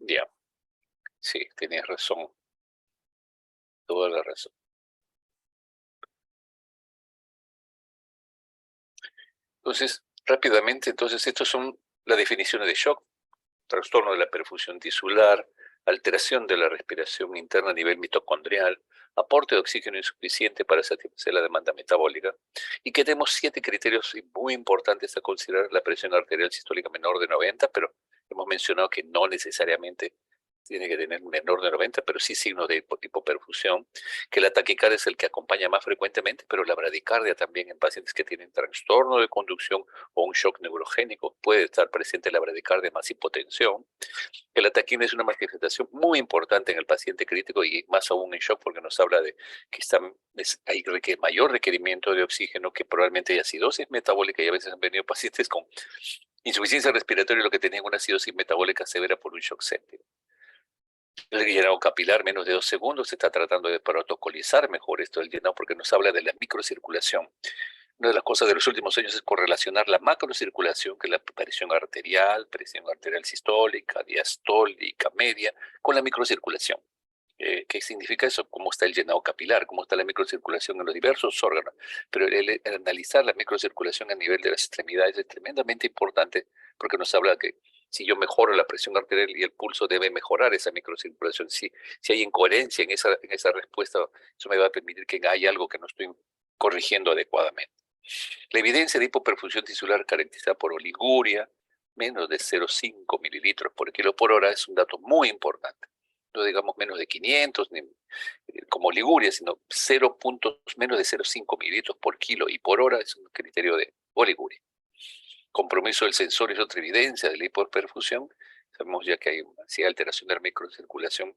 Ya, sí, tienes razón, toda la razón. Entonces, rápidamente, entonces, estos son las definiciones de shock: trastorno de la perfusión tisular, alteración de la respiración interna a nivel mitocondrial, aporte de oxígeno insuficiente para satisfacer la demanda metabólica, y que tenemos 7 criterios muy importantes a considerar: la presión arterial sistólica menor de 90, pero hemos mencionado que no necesariamente tiene que tener menor de 90, pero sí signos de hipoperfusión, que la taquicardia es el que acompaña más frecuentemente, pero la bradicardia también en pacientes que tienen trastorno de conducción o un shock neurogénico puede estar presente la bradicardia más hipotensión, que la taquimia es una manifestación muy importante en el paciente crítico y más aún en shock, porque nos habla de que hay mayor requerimiento de oxígeno, que probablemente hay acidosis metabólica, y a veces han venido pacientes con insuficiencia respiratoria lo que tenían una acidosis metabólica severa por un shock séptico. El llenado capilar, menos de 2 segundos, se está tratando de protocolizar mejor esto del llenado porque nos habla de la microcirculación. Una de las cosas de los últimos años es correlacionar la macrocirculación, que es la presión arterial sistólica, diastólica, media, con la microcirculación. ¿Qué significa eso? ¿Cómo está el llenado capilar? ¿Cómo está la microcirculación en los diversos órganos? Pero el analizar la microcirculación a nivel de las extremidades es tremendamente importante, porque nos habla que si yo mejoro la presión arterial y el pulso, debe mejorar esa microcirculación. Si hay incoherencia en esa respuesta, eso me va a permitir que haya algo que no estoy corrigiendo adecuadamente. La evidencia de hipoperfusión tisular caracterizada por oliguria, menos de 0,5 mililitros por kilo por hora, es un dato muy importante. No digamos menos de 500, ni como oliguria, sino menos de 0,5 mililitros por kilo y por hora es un criterio de oliguria. Compromiso del sensor es otra evidencia de la hipoperfusión. Sabemos ya que hay si hay alteración de la microcirculación,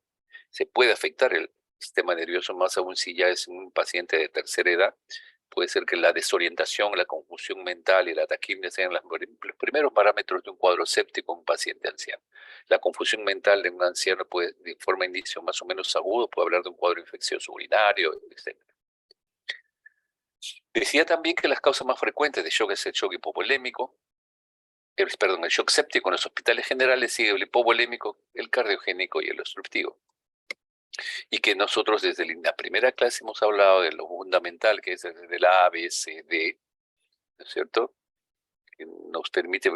se puede afectar el sistema nervioso, más aún si ya es un paciente de tercera edad. Puede ser que la desorientación, la confusión mental y la taquimia sean los primeros parámetros de un cuadro séptico en un paciente anciano. La confusión mental de un anciano puede, de forma indicio más o menos agudo, puede hablar de un cuadro infeccioso urinario, etc. Decía también que las causas más frecuentes de shock es el shock hipovolémico, el shock séptico en los hospitales generales, sigue el hipovolémico, el cardiogénico y el obstructivo. Y que nosotros desde la primera clase hemos hablado de lo fundamental que es desde el A, B, C, D, ¿no es cierto? Que nos permite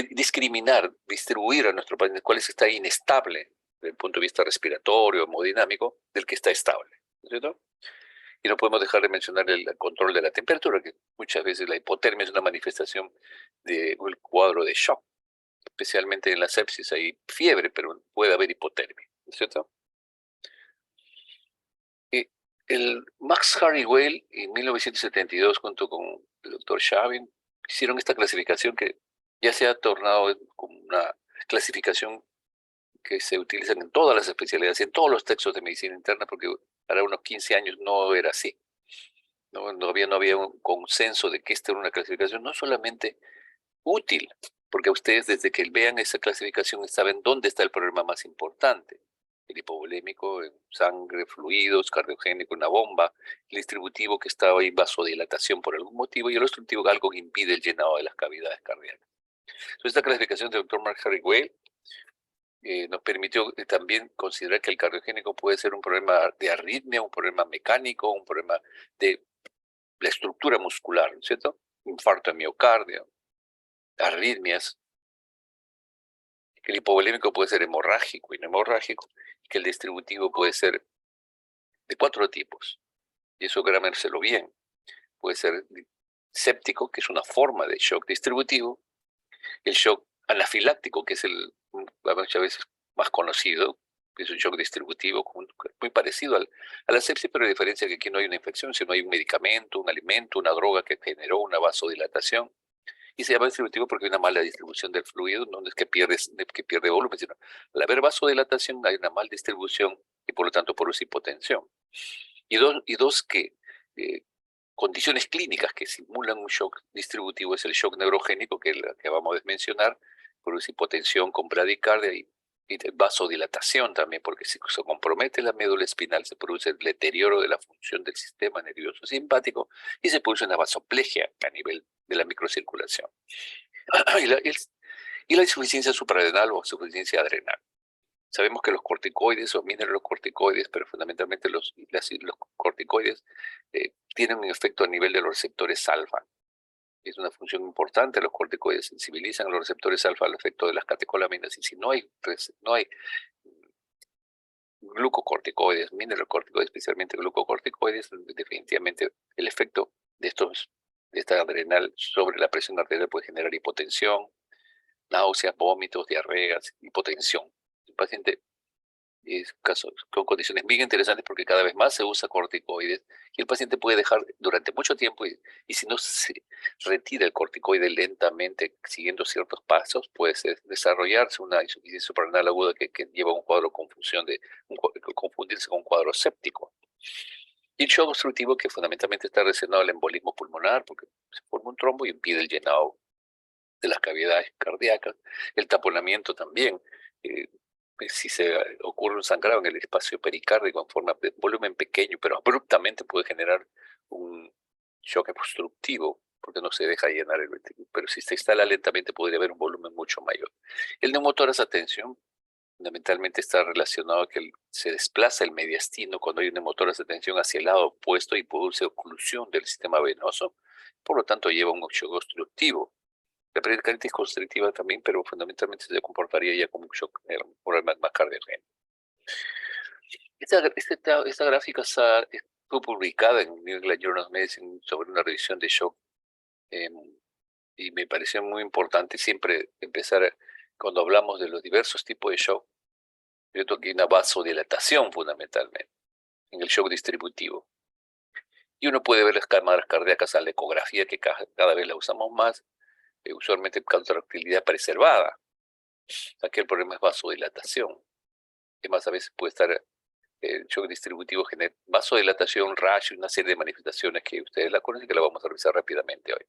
discriminar, distribuir a nuestro paciente cuál está inestable desde el punto de vista respiratorio, hemodinámico, del que está estable, ¿no es cierto? Y no podemos dejar de mencionar el control de la temperatura, que muchas veces la hipotermia es una manifestación del cuadro de shock, especialmente en la sepsis hay fiebre, pero puede haber hipotermia, ¿no es cierto? Y el Max Harry Weil en 1972, junto con el doctor Shavin, hicieron esta clasificación que ya se ha tornado como una clasificación que se utiliza en todas las especialidades, en todos los textos de medicina interna, porque para unos 15 años no era así. No había un consenso de que esta era una clasificación no solamente útil, porque ustedes desde que vean esa clasificación saben dónde está el problema más importante: el hipovolémico en sangre, fluidos, cardiogénico en la bomba, el distributivo que está ahí vasodilatación por algún motivo, y el obstructivo algo que impide el llenado de las cavidades cardíacas. Entonces, esta clasificación del doctor Mark Harry Weil nos permitió también considerar que el cardiogénico puede ser un problema de arritmia, un problema mecánico, un problema de la estructura muscular, ¿no es cierto? Infarto de miocardio, arritmias, que el hipovolémico puede ser hemorrágico y no hemorrágico, y que el distributivo puede ser de 4 tipos. Y eso grámenselo bien. Puede ser séptico, que es una forma de shock distributivo, el shock anafiláctico, que es el muchas veces más conocido, que es un shock distributivo muy parecido a la sepsis, pero la diferencia es que aquí no hay una infección, sino hay un medicamento, un alimento, una droga que generó una vasodilatación. Y se llama distributivo porque hay una mala distribución del fluido, no es que pierde volumen, sino al haber vasodilatación hay una mala distribución y por lo tanto produce hipotensión. Y dos eh, condiciones clínicas que simulan un shock distributivo es el shock neurogénico, que acabamos de mencionar, produce hipotensión con bradicardia y vasodilatación también, porque si se compromete la médula espinal se produce el deterioro de la función del sistema nervioso simpático y se produce una vasoplegia a nivel de la microcirculación. y, la, Y la insuficiencia suprarrenal o insuficiencia adrenal. Sabemos que los corticoides o mineralocorticoides, pero fundamentalmente los corticoides, tienen un efecto a nivel de los receptores alfa. Es una función importante. Los corticoides sensibilizan a los receptores alfa al efecto de las catecolaminas. Y si no hay glucocorticoides, mineralocorticoides, especialmente glucocorticoides, definitivamente el efecto de esta adrenal sobre la presión arterial puede generar hipotensión, náuseas, vómitos, diarreas, hipotensión. El paciente es casos con condiciones bien interesantes porque cada vez más se usa corticoides y el paciente puede dejar durante mucho tiempo y si no se retira el corticoide lentamente siguiendo ciertos pasos, puede desarrollarse una insuficiencia suprarrenal aguda que lleva a un cuadro de confusión confundirse con un cuadro séptico. Y el shock obstructivo que fundamentalmente está relacionado al embolismo pulmonar porque se forma un trombo y impide el llenado de las cavidades cardíacas, el taponamiento también. Si se ocurre un sangrado en el espacio pericárdico en forma de volumen pequeño, pero abruptamente puede generar un shock obstructivo, porque no se deja llenar el ventrículo. Pero si se instala lentamente, podría haber un volumen mucho mayor. El neumotórax, atención, fundamentalmente está relacionado a que se desplaza el mediastino cuando hay un neumotórax de tensión hacia el lado opuesto y produce oclusión del sistema venoso. Por lo tanto, lleva un shock obstructivo. La pericarditis constrictiva también, pero fundamentalmente se comportaría ya como un shock más cardiogénico. Esta gráfica fue publicada en New England Journal of Medicine sobre una revisión de shock y me pareció muy importante siempre empezar, cuando hablamos de los diversos tipos de shock, yo toqué una vasodilatación fundamentalmente en el shock distributivo. Y uno puede ver las cámaras cardíacas a la ecografía, que cada vez la usamos más, usualmente contractilidad preservada. Aquí el problema es vasodilatación. Además, a veces puede estar el shock distributivo genera vasodilatación, rash y una serie de manifestaciones que ustedes la conocen, que la vamos a revisar rápidamente hoy.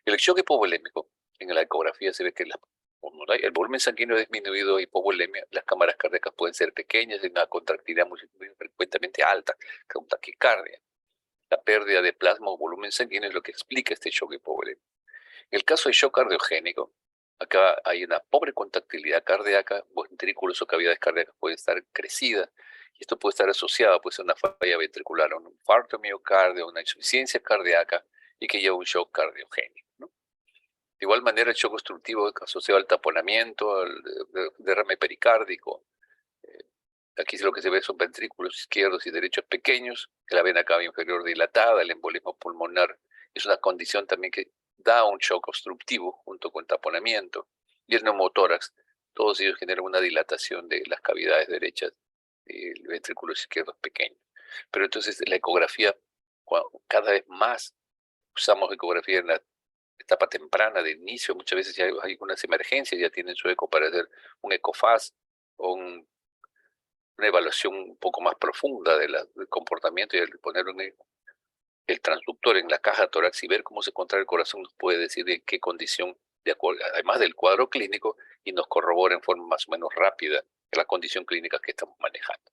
El shock hipovolémico, en la ecografía se ve que el volumen sanguíneo disminuido, hipovolemia, las cámaras cardíacas pueden ser pequeñas y una contractilidad muy frecuentemente alta, con taquicardia. La pérdida de plasma o volumen sanguíneo es lo que explica este shock hipovolémico. En el caso de shock cardiogénico, acá hay una pobre contractilidad cardíaca, ventrículos o cavidades cardíacas pueden estar crecidas, y esto puede estar asociado pues, a una falla ventricular, a un infarto de miocardio, una insuficiencia cardíaca, y que lleva un shock cardiogénico, ¿no? De igual manera, el shock obstructivo asociado al taponamiento, al derrame pericárdico. Aquí lo que se ve son ventrículos izquierdos y derechos pequeños, la vena cava inferior dilatada, el embolismo pulmonar es una condición también que da un shock obstructivo junto con taponamiento. Y el neumotórax, todos ellos generan una dilatación de las cavidades derechas y ventrículos izquierdos pequeños. Pero entonces la ecografía, cada vez más usamos ecografía en la etapa temprana de inicio, muchas veces ya hay algunas emergencias, ya tienen su eco para hacer un ecofaz o una evaluación un poco más profunda del comportamiento y poner el transductor en la caja tórax y ver cómo se contrae el corazón nos puede decir de qué condición, además del cuadro clínico, y nos corrobora en forma más o menos rápida la condición clínica que estamos manejando.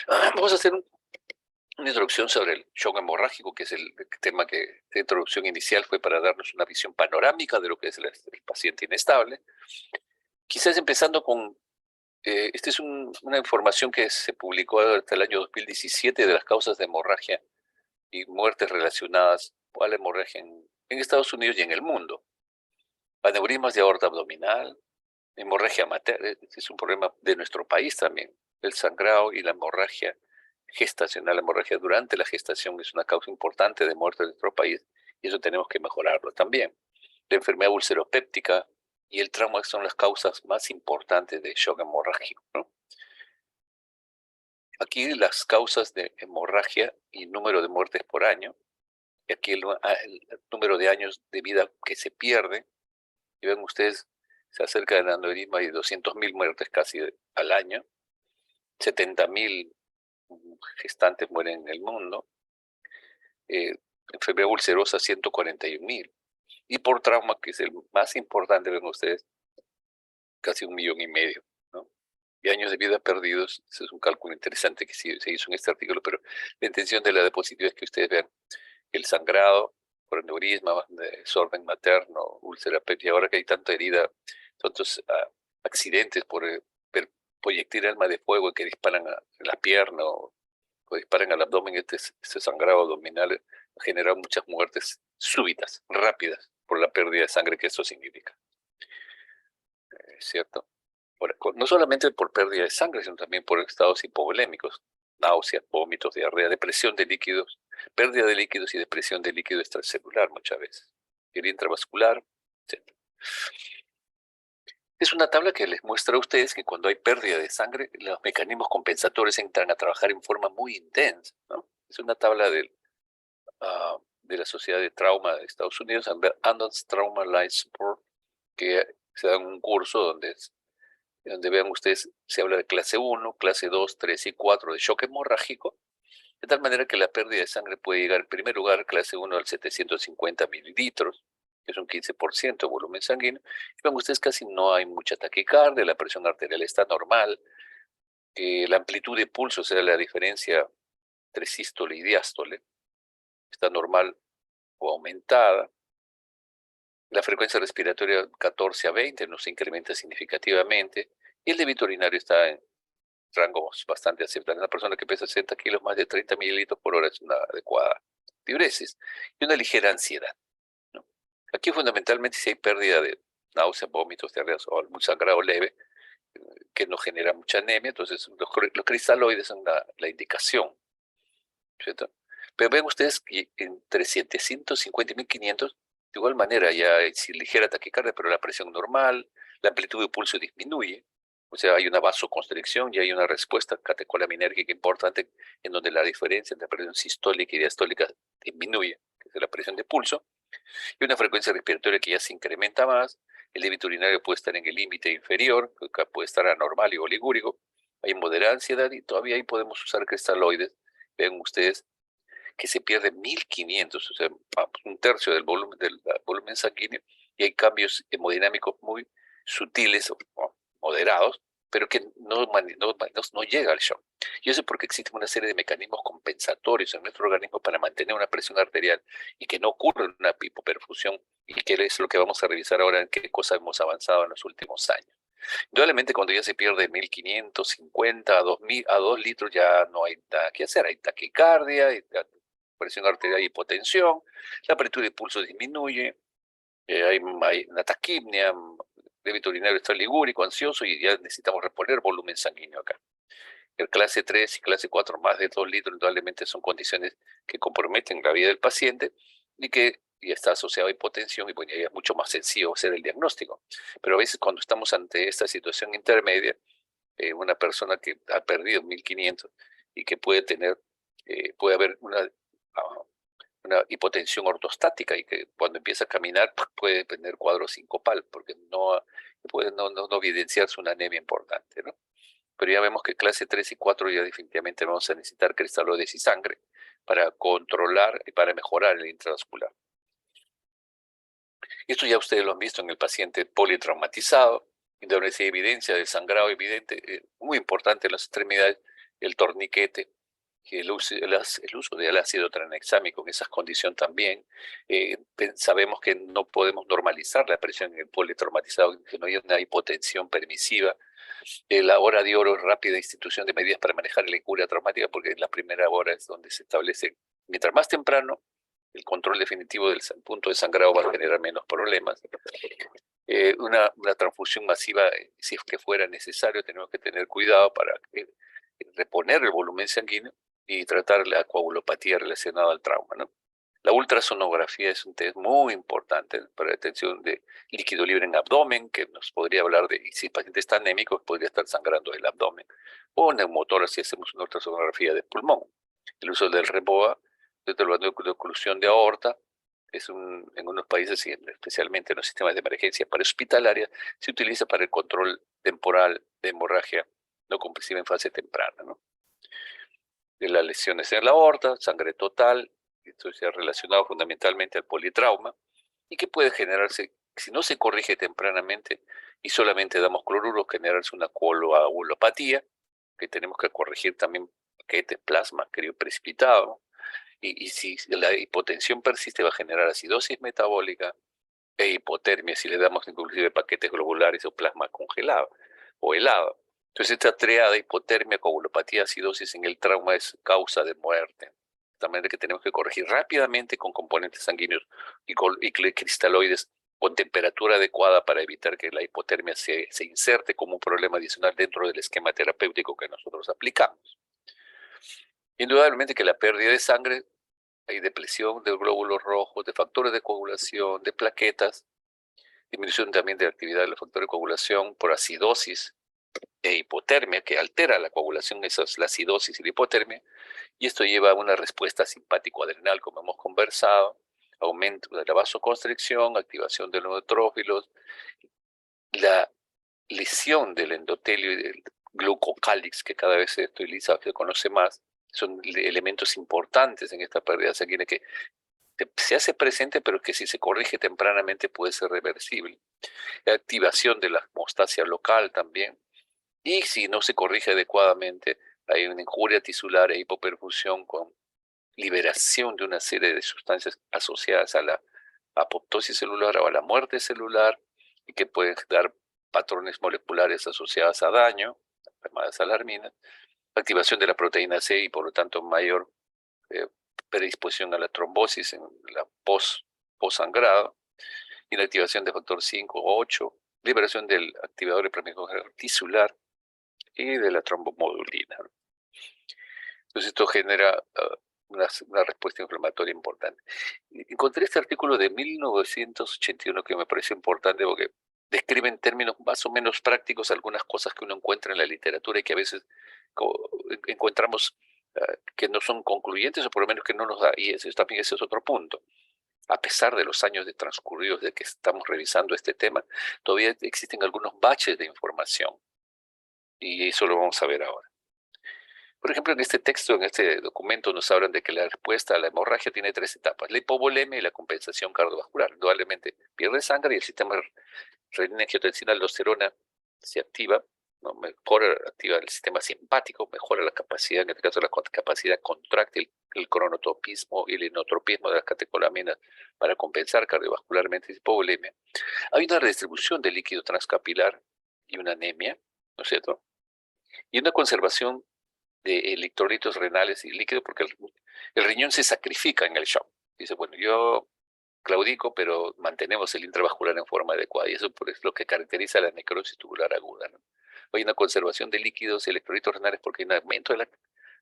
Vamos a hacer una introducción sobre el shock hemorrágico, que es el tema que de introducción inicial fue para darnos una visión panorámica de lo que es el paciente inestable. Quizás empezando con, esta es una información que se publicó hasta el año 2017 de las causas de hemorragia y muertes relacionadas a la hemorragia en Estados Unidos y en el mundo. Aneurismas de aorta abdominal, hemorragia materna, es un problema de nuestro país también. El sangrado y la hemorragia gestacional, la hemorragia durante la gestación es una causa importante de muerte en nuestro país y eso tenemos que mejorarlo también. La enfermedad ulceropéptica y el trauma son las causas más importantes de shock hemorrágico, ¿no? Aquí las causas de hemorragia y número de muertes por año, y aquí el número de años de vida que se pierde, y ven ustedes, se acerca del aneurisma y 200.000 muertes casi al año, 70.000 gestantes mueren en el mundo, enfermedad ulcerosa 141.000, y por trauma, que es el más importante, ven ustedes, casi 1,5 millones, ¿no? Y años de vida perdidos, ese es un cálculo interesante que se hizo en este artículo, pero la intención de la diapositiva es que ustedes vean el sangrado por aneurisma, desorden materno, úlcera péptica, ahora que hay tanta herida tantos accidentes por proyectil arma de fuego que disparan a la pierna o disparan al abdomen. Este sangrado abdominal ha generado muchas muertes súbitas, rápidas, por la pérdida de sangre que esto significa. ¿Cierto? No solamente por pérdida de sangre, sino también por estados hipovolémicos, náuseas, vómitos, diarrea, depresión de líquidos, pérdida de líquidos y depresión de líquido extracelular muchas veces, herida intravascular, etc. Es una tabla que les muestra a ustedes que cuando hay pérdida de sangre, los mecanismos compensatorios entran a trabajar en forma muy intensa, ¿no? Es una tabla de la Sociedad de Trauma de Estados Unidos, Advanced Trauma Life Support, que se da un curso donde vean ustedes, se habla de clase 1, clase 2, 3 y 4 de shock hemorrágico, de tal manera que la pérdida de sangre puede llegar, en primer lugar, clase 1 al 750 mililitros, que es un 15% de volumen sanguíneo. Y vean ustedes, casi no hay mucha taquicardia, la presión arterial está normal, la amplitud de pulso, o sea, la diferencia entre sístole y diástole, está normal o aumentada. La frecuencia respiratoria 14 a 20 no se incrementa significativamente, y el débito urinario está en rangos bastante aceptables. Una persona que pesa 60 kilos, más de 30 mililitros por hora es una adecuada diuresis y una ligera ansiedad, ¿no? Aquí fundamentalmente si hay pérdida de náuseas, vómitos, diarreas o algún sangrado leve que no genera mucha anemia, entonces los cristaloides son la indicación, ¿cierto? Pero ven ustedes que entre 750 y 1500, de igual manera ya hay ligera taquicardia, pero la presión normal, la amplitud de pulso disminuye, o sea, hay una vasoconstricción y hay una respuesta catecolaminérgica importante en donde la diferencia entre presión sistólica y diastólica disminuye, que es la presión de pulso, y una frecuencia respiratoria que ya se incrementa más. El débito urinario puede estar en el límite inferior, que puede estar anormal y oligúrico, hay moderada ansiedad y todavía ahí podemos usar cristaloides. Ven ustedes que se pierde 1500, o sea, un tercio del volumen sanguíneo, y hay cambios hemodinámicos muy sutiles o moderados, pero que no llega al shock. Y eso es porque existe una serie de mecanismos compensatorios en nuestro organismo para mantener una presión arterial y que no ocurra una hipoperfusión, y que es lo que vamos a revisar ahora, en qué cosas hemos avanzado en los últimos años. Indudablemente, cuando ya se pierde 1550 a 2000, a 2 litros, ya no hay nada que hacer. Hay taquicardia, hay presión arterial y hipotensión, la amplitud de pulso disminuye, hay una taquipnea, débito urinario está ligúrico, ansioso, y ya necesitamos reponer volumen sanguíneo acá. El clase 3 y clase 4, más de 2 litros, indudablemente son condiciones que comprometen la vida del paciente y que ya está asociado a hipotensión, y bueno, ya es mucho más sencillo hacer el diagnóstico. Pero a veces cuando estamos ante esta situación intermedia, una persona que ha perdido 1500 y que puede haber una hipotensión ortostática, y que cuando empieza a caminar puede tener cuadro sincopal, porque puede no evidenciarse una anemia importante, ¿no? Pero ya vemos que clase 3 y 4 ya definitivamente vamos a necesitar cristaloides y sangre para controlar y para mejorar el intravascular. Esto ya ustedes lo han visto en el paciente politraumatizado, en donde se evidencia de sangrado evidente, muy importante en las extremidades, el torniquete, que el uso del ácido tranexámico en esa condición también. Sabemos que no podemos normalizar la presión en el politraumatizado, que no hay una hipotensión permisiva. La hora de oro es rápida institución de medidas para manejar la injuria traumática, porque en la primera hora es donde se establece, mientras más temprano, el control definitivo del punto de sangrado va a generar menos problemas. Una transfusión masiva, si es que fuera necesario, tenemos que tener cuidado para reponer el volumen sanguíneo y tratar la coagulopatía relacionada al trauma, ¿no? La ultrasonografía es un test muy importante para la detección de líquido libre en abdomen, que nos podría hablar de, si el paciente está anémico, podría estar sangrando el abdomen, o neumotórax si hacemos una ultrasonografía de pulmón. El uso del REBOA, de oclusión de aorta, en unos países, y especialmente en los sistemas de emergencia para hospitalaria, se utiliza para el control temporal de hemorragia no compresiva en fase temprana, ¿no? De las lesiones en la aorta, sangre total, esto se ha relacionado fundamentalmente al politrauma, y que puede generarse, si no se corrige tempranamente y solamente damos cloruro, generarse una coagulopatía, que tenemos que corregir también paquete plasma crioprecipitado, y si la hipotensión persiste va a generar acidosis metabólica, e hipotermia si le damos inclusive paquetes globulares o plasma congelado o helado. Entonces esta triada, hipotermia, coagulopatía, acidosis en el trauma es causa de muerte. De tal manera que tenemos que corregir rápidamente con componentes sanguíneos y cristaloides con temperatura adecuada para evitar que la hipotermia se inserte como un problema adicional dentro del esquema terapéutico que nosotros aplicamos. Indudablemente que la pérdida de sangre, hay depresión de glóbulos rojos, de factores de coagulación, de plaquetas, disminución también de la actividad de los factores de coagulación por acidosis e hipotermia, que altera la coagulación, esa es la acidosis y la hipotermia, y esto lleva a una respuesta simpático-adrenal, como hemos conversado, aumento de la vasoconstricción, activación de los neutrófilos, la lesión del endotelio y del glucocálix, que cada vez se utiliza, se conoce más, son elementos importantes en esta pérdida sanguínea que se hace presente, pero que si se corrige tempranamente puede ser reversible. La activación de la hemostasia local también, y si no se corrige adecuadamente, hay una injuria tisular e hipoperfusión con liberación de una serie de sustancias asociadas a la apoptosis celular o a la muerte celular y que pueden dar patrones moleculares asociados a daño, llamadas alarminas, activación de la proteína C y por lo tanto mayor eh, predisposición a la trombosis en la post-sangrado, inactivación de factor 5 o 8, liberación del activador epineural tisular y de la trombomodulina. Entonces esto genera una respuesta inflamatoria importante. Encontré este artículo de 1981 que me pareció importante porque describe en términos más o menos prácticos algunas cosas que uno encuentra en la literatura y que a veces encontramos que no son concluyentes o por lo menos que no nos da. Y también ese es otro punto. A pesar de los años de transcurridos de que estamos revisando este tema, todavía existen algunos baches de información. Y eso lo vamos a ver ahora. Por ejemplo, en este texto, en este documento, nos hablan de que la respuesta a la hemorragia tiene tres etapas: la hipovolemia y la compensación cardiovascular. Indudablemente pierde sangre y el sistema renina-angiotensina-aldosterona se activa, ¿no? Activa el sistema simpático, mejora la capacidad, en este caso la capacidad contráctil, el cronotropismo y el inotropismo de las catecolaminas para compensar cardiovascularmente la hipovolemia. Hay una redistribución del líquido transcapilar y una anemia, ¿no es cierto? Y una conservación de electrolitos renales y líquidos, porque el riñón se sacrifica en el shock. Dice, bueno, yo claudico, pero mantenemos el intravascular en forma adecuada, y eso es lo que caracteriza la necrosis tubular aguda, ¿no? Hay una conservación de líquidos y electrolitos renales porque hay un aumento del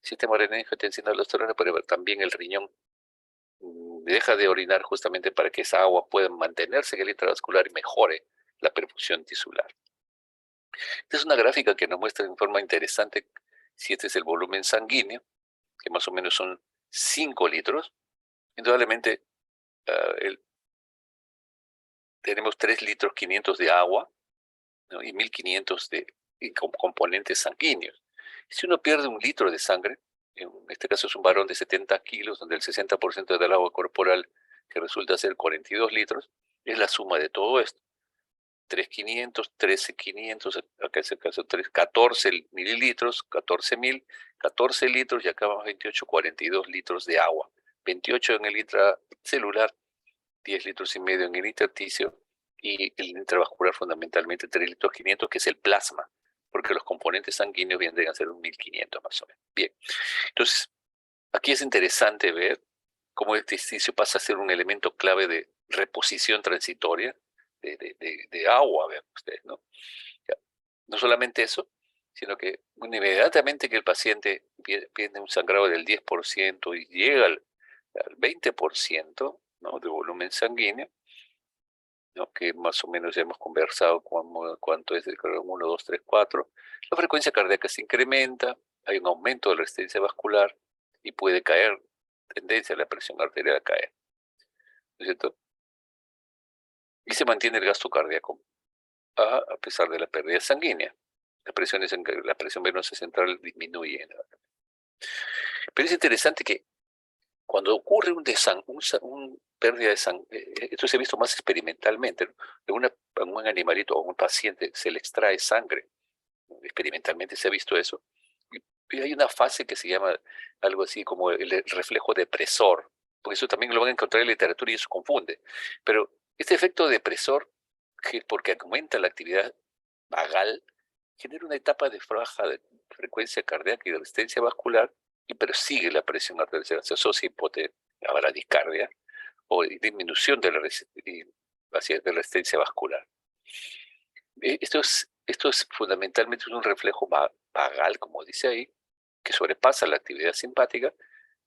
sistema renina-angiotensina-aldosterona, pero también el riñón deja de orinar justamente para que esa agua pueda mantenerse en el intravascular y mejore la perfusión tisular. Esta es una gráfica que nos muestra en forma interesante si este es el volumen sanguíneo, que más o menos son 5 litros. Indudablemente tenemos 3 litros 500 de agua, ¿no? Y 1500 de componentes sanguíneos. Si uno pierde 1 litro de sangre, en este caso es un varón de 70 kilos, donde el 60% del agua corporal, que resulta ser 42 litros, es la suma de todo esto. 3.500, 13.500, acá es el caso 14 mililitros, 14.000, 14 litros y acá vamos 28, 42 litros de agua. 28 en el intracelular, 10 litros y medio en el intersticio y el intravascular fundamentalmente 3 litros 500, que es el plasma, porque los componentes sanguíneos vienen a ser 1.500 más o menos. Bien, entonces aquí es interesante ver cómo el intersticio pasa a ser un elemento clave de reposición transitoria de agua, vean ustedes, ¿no? Ya, no solamente eso, sino que inmediatamente que el paciente pierde un sangrado del 10% y llega al 20%, ¿no?, de volumen sanguíneo, ¿no?, que más o menos ya hemos conversado cuánto es el 1, 2, 3, 4, la frecuencia cardíaca se incrementa, hay un aumento de la resistencia vascular y puede caer, tendencia a la presión arterial a caer, ¿no es cierto? Y se mantiene el gasto cardíaco a pesar de la pérdida sanguínea. La presión venosa central disminuye. Pero es interesante que cuando ocurre un pérdida de sangre, esto se ha visto más experimentalmente, ¿no? En un animalito o un paciente se le extrae sangre, experimentalmente se ha visto eso, y hay una fase que se llama algo así como el reflejo depresor, porque eso también lo van a encontrar en la literatura y eso confunde, pero Este efecto depresor, que porque aumenta la actividad vagal, genera una etapa de baja de frecuencia cardíaca y de resistencia vascular, y persigue la presión arterial, se asocia a bradicardia o disminución de la de resistencia vascular. Esto es fundamentalmente un reflejo vagal, como dice ahí, que sobrepasa la actividad simpática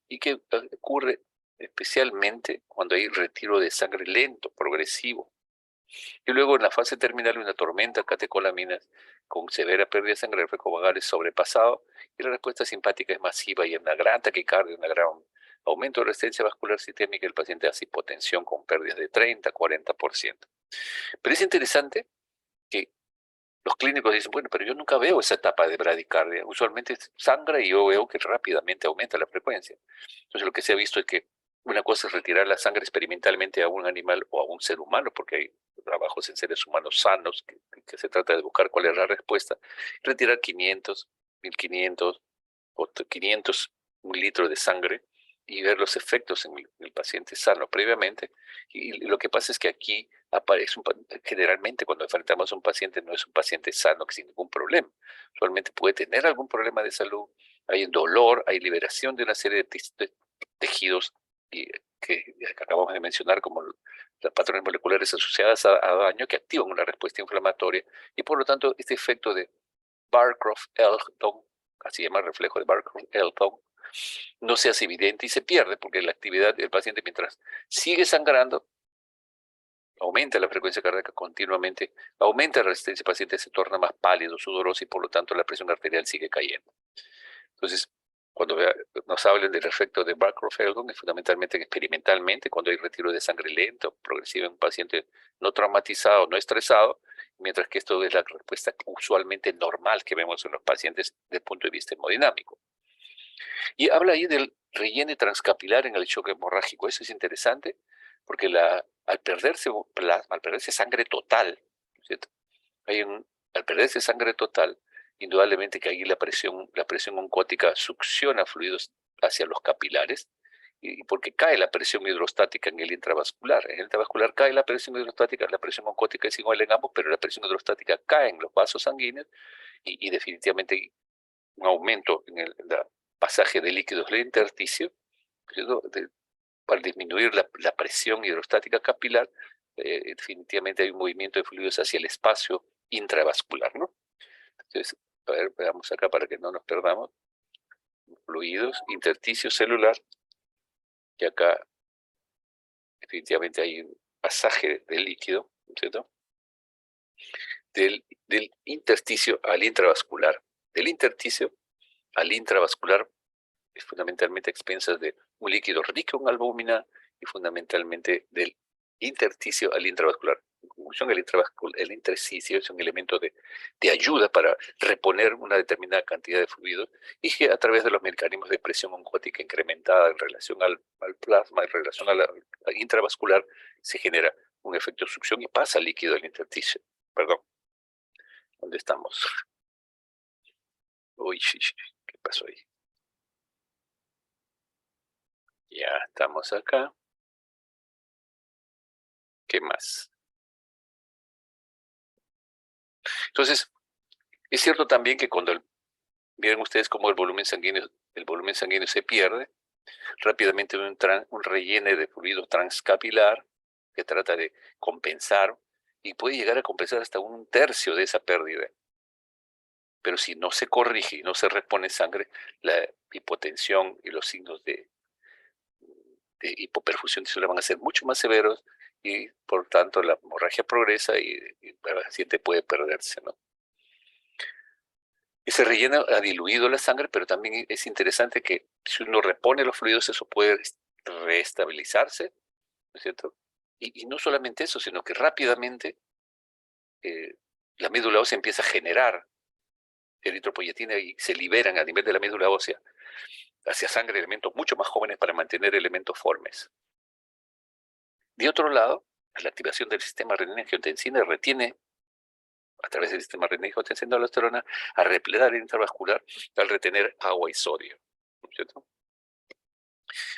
y que ocurre especialmente cuando hay retiro de sangre lento, progresivo. Y luego en la fase terminal una tormenta de catecolaminas con severa pérdida de sangre, el reflejo vagal es sobrepasado y la respuesta simpática es masiva y hay una gran taquicardia, un gran aumento de resistencia vascular sistémica, el paciente hace hipotensión con pérdidas de 30-40%. Pero es interesante que los clínicos dicen, bueno, pero yo nunca veo esa etapa de bradicardia. Usualmente sangra y yo veo que rápidamente aumenta la frecuencia. Entonces lo que se ha visto es que una cosa es retirar la sangre experimentalmente a un animal o a un ser humano, porque hay trabajos en seres humanos sanos que se trata de buscar cuál es la respuesta. Retirar 500, 1500 o 500 un litro de sangre y ver los efectos en el paciente sano previamente. Y lo que pasa es que aquí aparece generalmente cuando enfrentamos a un paciente no es un paciente sano sin ningún problema. Usualmente puede tener algún problema de salud, hay dolor, hay liberación de una serie de tejidos que acabamos de mencionar como las patrones moleculares asociadas a daño que activan una respuesta inflamatoria y por lo tanto este efecto de Barcroft-Elton, así se llama el reflejo de Barcroft-Elton, no se hace evidente y se pierde porque la actividad del paciente mientras sigue sangrando aumenta la frecuencia cardíaca continuamente, aumenta la resistencia, el paciente se torna más pálido, sudoroso y por lo tanto la presión arterial sigue cayendo. Entonces, cuando nos hablen del efecto de Barcroft-Elton, es fundamentalmente experimentalmente, cuando hay retiro de sangre lento, progresivo en un paciente no traumatizado, no estresado, mientras que esto es la respuesta usualmente normal que vemos en los pacientes desde el punto de vista hemodinámico. Y habla ahí del relleno transcapilar en el shock hemorrágico. Eso es interesante porque al perderse sangre total, ¿cierto? Al perderse sangre total, indudablemente que ahí la presión oncótica succiona fluidos hacia los capilares y porque cae la presión hidrostática en el intravascular. En el intravascular cae la presión hidrostática, la presión oncótica es igual en ambos, pero la presión hidrostática cae en los vasos sanguíneos y definitivamente hay un aumento en el pasaje de líquidos del intersticio, para disminuir la presión hidrostática capilar, definitivamente hay un movimiento de fluidos hacia el espacio intravascular, ¿no? Entonces, a ver, veamos acá para que no nos perdamos. Fluidos, intersticio celular, y acá definitivamente hay un pasaje de líquido, ¿cierto? Del intersticio al intravascular. Del intersticio al intravascular es fundamentalmente a expensas de un líquido rico en albúmina y fundamentalmente del intersticio al intravascular. En conclusión, el intersticio es un elemento de ayuda para reponer una determinada cantidad de fluidos y que a través de los mecanismos de presión oncótica incrementada en relación al plasma, en relación al intravascular, se genera un efecto de succión y pasa líquido al intersticio. Perdón, ¿dónde estamos? Uy, ¿qué pasó ahí? Ya estamos acá. ¿Qué más? Entonces, es cierto también que cuando miren ustedes cómo el volumen sanguíneo se pierde, rápidamente un relleno de fluido transcapilar que trata de compensar y puede llegar a compensar hasta un tercio de esa pérdida. Pero si no se corrige y no se repone sangre, la hipotensión y los signos de hipoperfusión tisular van a ser mucho más severos y por tanto la hemorragia progresa y el paciente puede perderse, ¿no? Ese relleno ha diluido la sangre, pero también es interesante que si uno repone los fluidos, eso puede reestabilizarse, ¿no es cierto? Y no solamente eso, sino que rápidamente la médula ósea empieza a generar eritropoyetina y se liberan a nivel de la médula ósea hacia sangre elementos mucho más jóvenes para mantener elementos formes. De otro lado, la activación del sistema renina-angiotensina retiene a través del sistema renina-angiotensina-aldosterona a replegar el intravascular al retener agua y sodio, ¿no es cierto?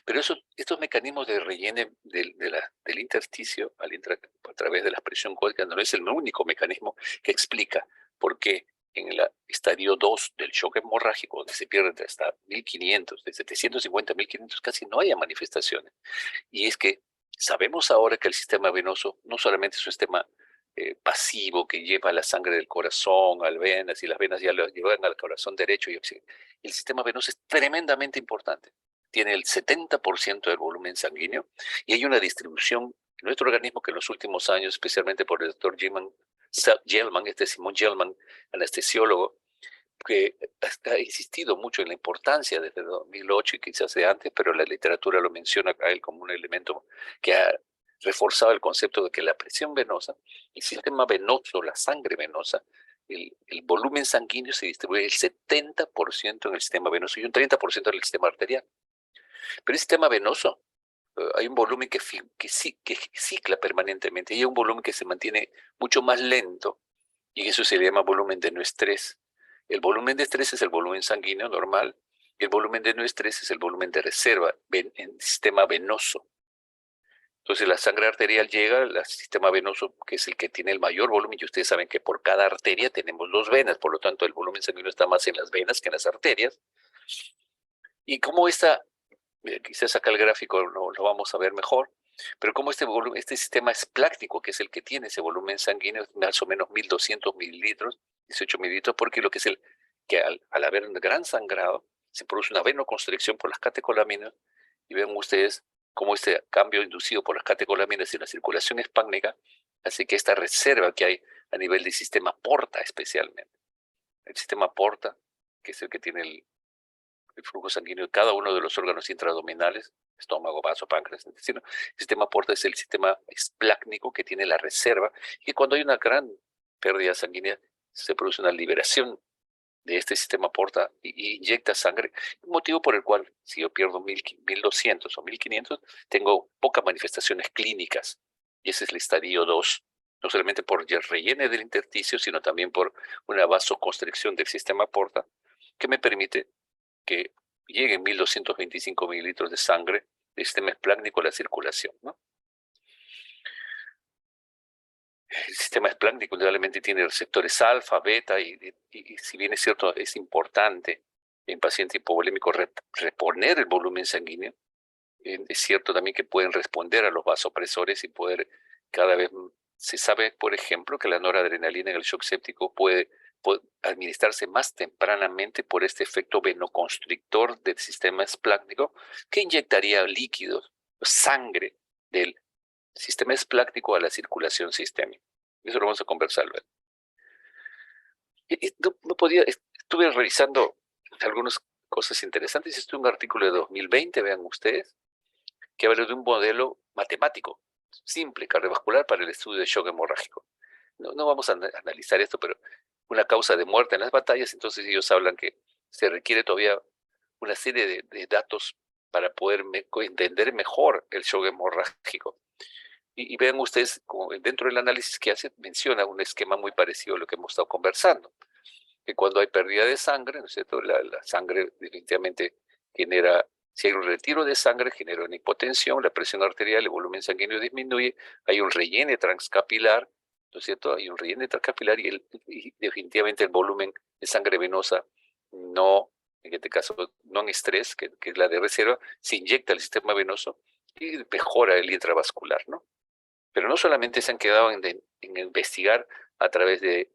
Pero estos mecanismos de relleno del intersticio a través de la presión códica no es el único mecanismo que explica por qué en el estadio 2 del shock hemorrágico, donde se pierden hasta 1500, de 750 a 1500, casi no haya manifestaciones. Y es que sabemos ahora que el sistema venoso no solamente es un sistema pasivo que lleva la sangre del corazón a las venas y las venas ya lo llevan al corazón derecho. El sistema venoso es tremendamente importante. Tiene el 70% del volumen sanguíneo y hay una distribución en nuestro organismo que en los últimos años, especialmente por el doctor Gelman, Simon Gelman, anestesiólogo, que ha insistido mucho en la importancia desde 2008 y quizás de antes, pero la literatura lo menciona a él como un elemento que ha reforzado el concepto de que la presión venosa, el sistema venoso, la sangre venosa, el volumen sanguíneo se distribuye el 70% en el sistema venoso y un 30% en el sistema arterial. Pero el sistema venoso, hay un volumen que cicla permanentemente y hay un volumen que se mantiene mucho más lento y eso se le llama volumen de no estrés. El volumen de estrés es el volumen sanguíneo normal y el volumen de no estrés es el volumen de reserva en el sistema venoso. Entonces la sangre arterial llega al sistema venoso, que es el que tiene el mayor volumen, y ustedes saben que por cada arteria tenemos dos venas, por lo tanto el volumen sanguíneo está más en las venas que en las arterias. Y como quizás acá el gráfico lo vamos a ver mejor, pero como este sistema es pláctico, que es el que tiene ese volumen sanguíneo, más o menos 1200 mililitros, 18 mililitros, porque lo que es que al haber un gran sangrado, se produce una venoconstricción por las catecolaminas, y ven ustedes cómo este cambio inducido por las catecolaminas y la circulación espácnica hace que esta reserva que hay a nivel del sistema porta especialmente. El sistema porta, que es el que tiene el flujo sanguíneo de cada uno de los órganos intraabdominales, estómago, vaso, páncreas, intestino. El sistema porta es el sistema esplácnico que tiene la reserva y cuando hay una gran pérdida sanguínea se produce una liberación de este sistema porta y inyecta sangre, motivo por el cual si yo pierdo 1200 o 1500 tengo pocas manifestaciones clínicas y ese es el estadio 2, no solamente por el relleno del intersticio, sino también por una vasoconstricción del sistema porta que me permite que lleguen 1225 mililitros de sangre del sistema esplácnico a la circulación, ¿no? El sistema esplácnico indudablemente tiene receptores alfa, beta, y si bien es cierto, es importante en pacientes hipovolémicos reponer el volumen sanguíneo, es cierto también que pueden responder a los vasopresores y poder cada vez, se sabe, por ejemplo, que la noradrenalina en el shock séptico puede administrarse más tempranamente por este efecto venoconstrictor del sistema esplácnico que inyectaría líquidos, sangre del sistema esplácnico a la circulación sistémica. Eso lo vamos a conversar luego. Estuve revisando algunas cosas interesantes. Esto es un artículo de 2020, vean ustedes, que habla de un modelo matemático simple, cardiovascular, para el estudio de shock hemorrágico. No vamos a analizar esto, pero una causa de muerte en las batallas, entonces ellos hablan que se requiere todavía una serie de datos para poder entender mejor el shock hemorrágico. Y vean ustedes, dentro del análisis que hace, menciona un esquema muy parecido a lo que hemos estado conversando, que cuando hay pérdida de sangre, ¿no es cierto? La sangre definitivamente genera, si hay un retiro de sangre, genera una hipotensión, la presión arterial, el volumen sanguíneo disminuye, hay un relleno transcapilar, ¿no es cierto? Hay un relleno transcapilar y definitivamente el volumen de sangre venosa no, en este caso, no en estrés, que es la de reserva, se inyecta al sistema venoso y mejora el intravascular, ¿no? Pero no solamente se han quedado en investigar a través del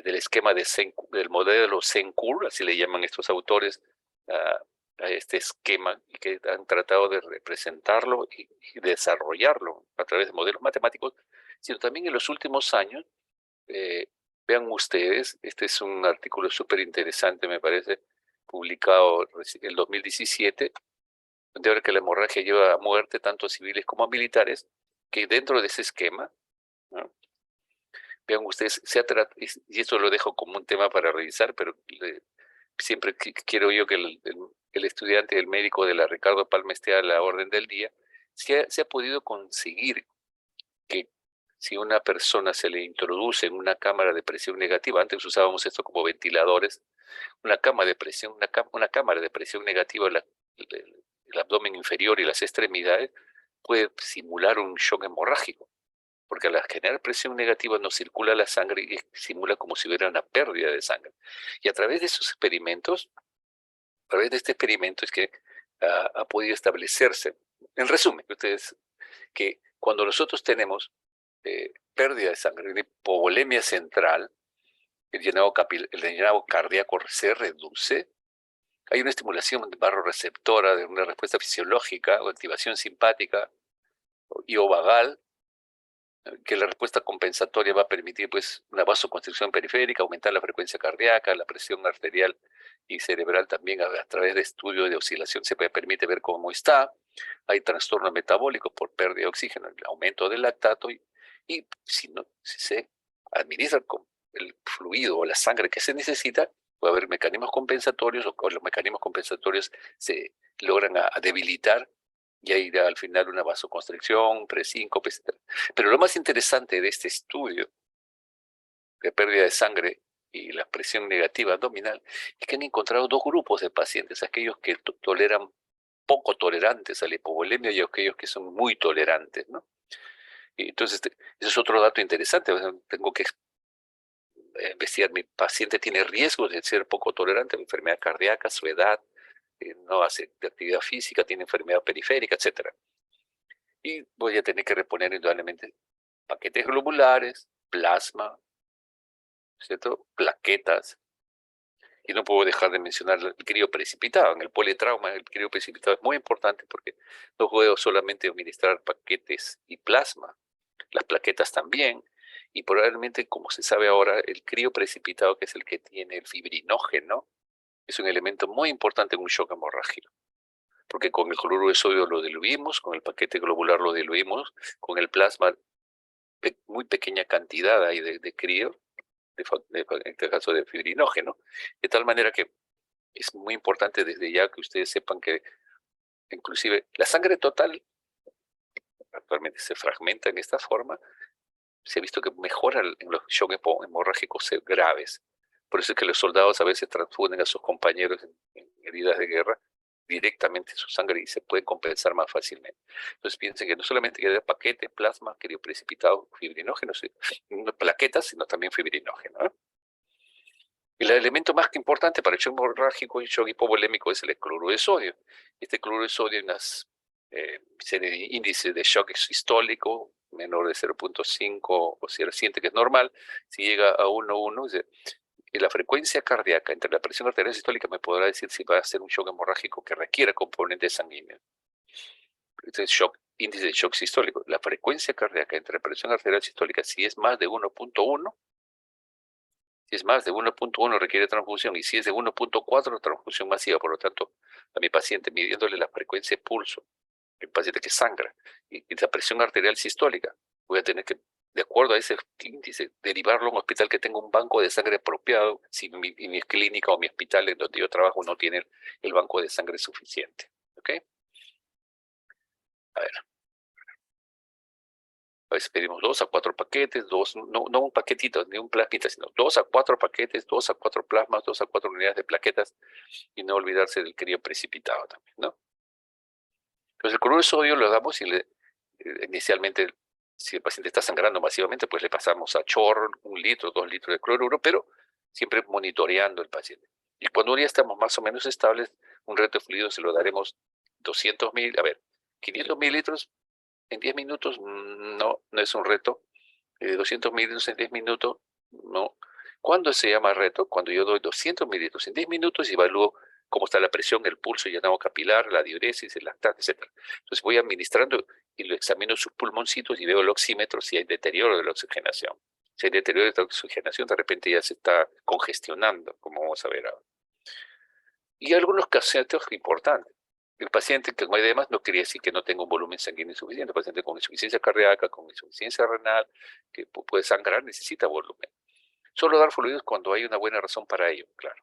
esquema del modelo Sencur, así le llaman estos autores a este esquema, que han tratado de representarlo y desarrollarlo a través de modelos matemáticos, sino también en los últimos años, vean ustedes, este es un artículo súper interesante, me parece, publicado en el 2017, donde habla que la hemorragia lleva a muerte tanto a civiles como a militares, que dentro de ese esquema, ¿no? Vean ustedes, y esto lo dejo como un tema para revisar, pero siempre quiero yo que el estudiante, el médico de la Ricardo Palma esté a la orden del día. Se ha podido conseguir que si una persona se le introduce en una cámara de presión negativa, antes usábamos esto como ventiladores, una cámara de presión negativa, el abdomen inferior y las extremidades, puede simular un shock hemorrágico, porque al generar presión negativa no circula la sangre y simula como si hubiera una pérdida de sangre. Y a través de esos experimentos, a través de este experimento es que ha podido establecerse, en resumen, ustedes, que cuando nosotros tenemos pérdida de sangre, de hipovolemia central, el llenado cardíaco se reduce, hay una estimulación barroreceptora de una respuesta fisiológica o activación simpática y o vagal, que la respuesta compensatoria va a permitir pues una vasoconstricción periférica, aumentar la frecuencia cardíaca, la presión arterial y cerebral también a través de estudios de oscilación se permite ver cómo está. Hay trastorno metabólico por pérdida de oxígeno, el aumento del lactato y si se administra con el fluido o la sangre que se necesita, puede haber mecanismos compensatorios o los mecanismos compensatorios se logran a debilitar y ahí al final una vasoconstricción, presíncope, etc. Pero lo más interesante de este estudio de pérdida de sangre y la presión negativa abdominal es que han encontrado dos grupos de pacientes, aquellos que toleran poco tolerantes a la hipovolemia y aquellos que son muy tolerantes, ¿no? Y entonces, eso es otro dato interesante. O sea, tengo que investigar, mi paciente tiene riesgos de ser poco tolerante a la enfermedad cardíaca, su edad, no hace actividad física, tiene enfermedad periférica, etcétera. Y voy a tener que reponer indudablemente paquetes globulares, plasma, ¿cierto? Plaquetas. Y no puedo dejar de mencionar el crioprecipitado. En el politrauma, el crioprecipitado es muy importante porque no puedo solamente administrar paquetes y plasma, las plaquetas también. Y probablemente, como se sabe ahora, el crioprecipitado, que es el que tiene el fibrinógeno, es un elemento muy importante en un shock hemorrágico. Porque con el cloruro de sodio lo diluimos, con el paquete globular lo diluimos, con el plasma, muy pequeña cantidad hay de crio, en este caso de fibrinógeno, de tal manera que es muy importante desde ya que ustedes sepan que inclusive la sangre total actualmente se fragmenta en esta forma, se ha visto que mejora en los shocks hemorrágicos graves. Por eso es que los soldados a veces transfunden a sus compañeros en heridas de guerra directamente su sangre y se puede compensar más fácilmente. Entonces piensen que no solamente queda paquete, plasma, crioprecipitado, fibrinógeno, no plaquetas, sino también fibrinógeno, ¿eh? El elemento más importante para el shock hemorrágico y shock hipovolémico es el cloruro de sodio. Este cloruro de sodio en las serie de índices de shock sistólico menor de 0.5 o si siente que es normal, si llega a 1.1, y la frecuencia cardíaca entre la presión arterial sistólica me podrá decir si va a ser un shock hemorrágico que requiera componentes sanguíneos. Este es índice de shock sistólico. La frecuencia cardíaca entre la presión arterial sistólica, si es más de 1.1, si es más de 1.1 requiere transfusión y si es de 1.4 transfusión masiva. Por lo tanto, a mi paciente midiéndole la frecuencia de pulso, el paciente que sangra, y la presión arterial sistólica, voy a tener que, de acuerdo a ese índice, derivarlo a un hospital que tenga un banco de sangre apropiado, si mi clínica o mi hospital en donde yo trabajo no tiene el banco de sangre suficiente. ¿Ok? A ver. A veces pedimos 2 a 4 paquetes, no un paquetito, ni un plasmita, sino 2 a 4 paquetes, 2 a 4 plasmas, 2 a 4 unidades de plaquetas, y no olvidarse del crioprecipitado también, ¿no? Entonces el cloruro de sodio lo damos y inicialmente, si el paciente está sangrando masivamente, pues le pasamos a chorro, 1 litro, 2 litros de cloruro, pero siempre monitoreando el paciente. Y cuando ya estamos más o menos estables, un reto de fluido se lo daremos 500 mililitros en 10 minutos, no es un reto. 200 mililitros en 10 minutos, no. ¿Cuándo se llama reto? Cuando yo doy 200 mililitros en 10 minutos y evalúo cómo está la presión, el pulso, el llenado capilar, la diuresis, el lactato, etc. Entonces voy administrando y lo examino sus pulmoncitos y veo el oxímetro si hay deterioro de la oxigenación. Si hay deterioro de la oxigenación, de repente ya se está congestionando, como vamos a ver ahora. Y algunos casos importantes. El paciente que con edemas no quiere decir que no tenga un volumen sanguíneo insuficiente. El paciente con insuficiencia cardíaca, con insuficiencia renal, que puede sangrar, necesita volumen. Solo dar fluidos cuando hay una buena razón para ello, claro.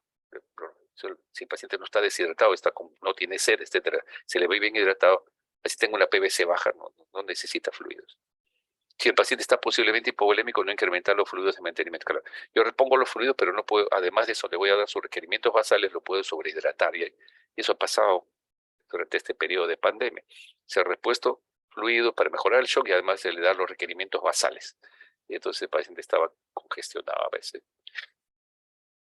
Si el paciente no está deshidratado, no tiene sed, etcétera, se le ve bien hidratado, así tengo una PVC baja, no necesita fluidos. Si el paciente está posiblemente hipovolémico, no incrementar los fluidos de mantenimiento. Claro, yo repongo los fluidos, pero no puedo, además de eso, le voy a dar sus requerimientos basales, lo puedo sobrehidratar. Y eso ha pasado durante este periodo de pandemia. Se ha repuesto fluido para mejorar el shock y además se le da los requerimientos basales. Y entonces el paciente estaba congestionado a veces.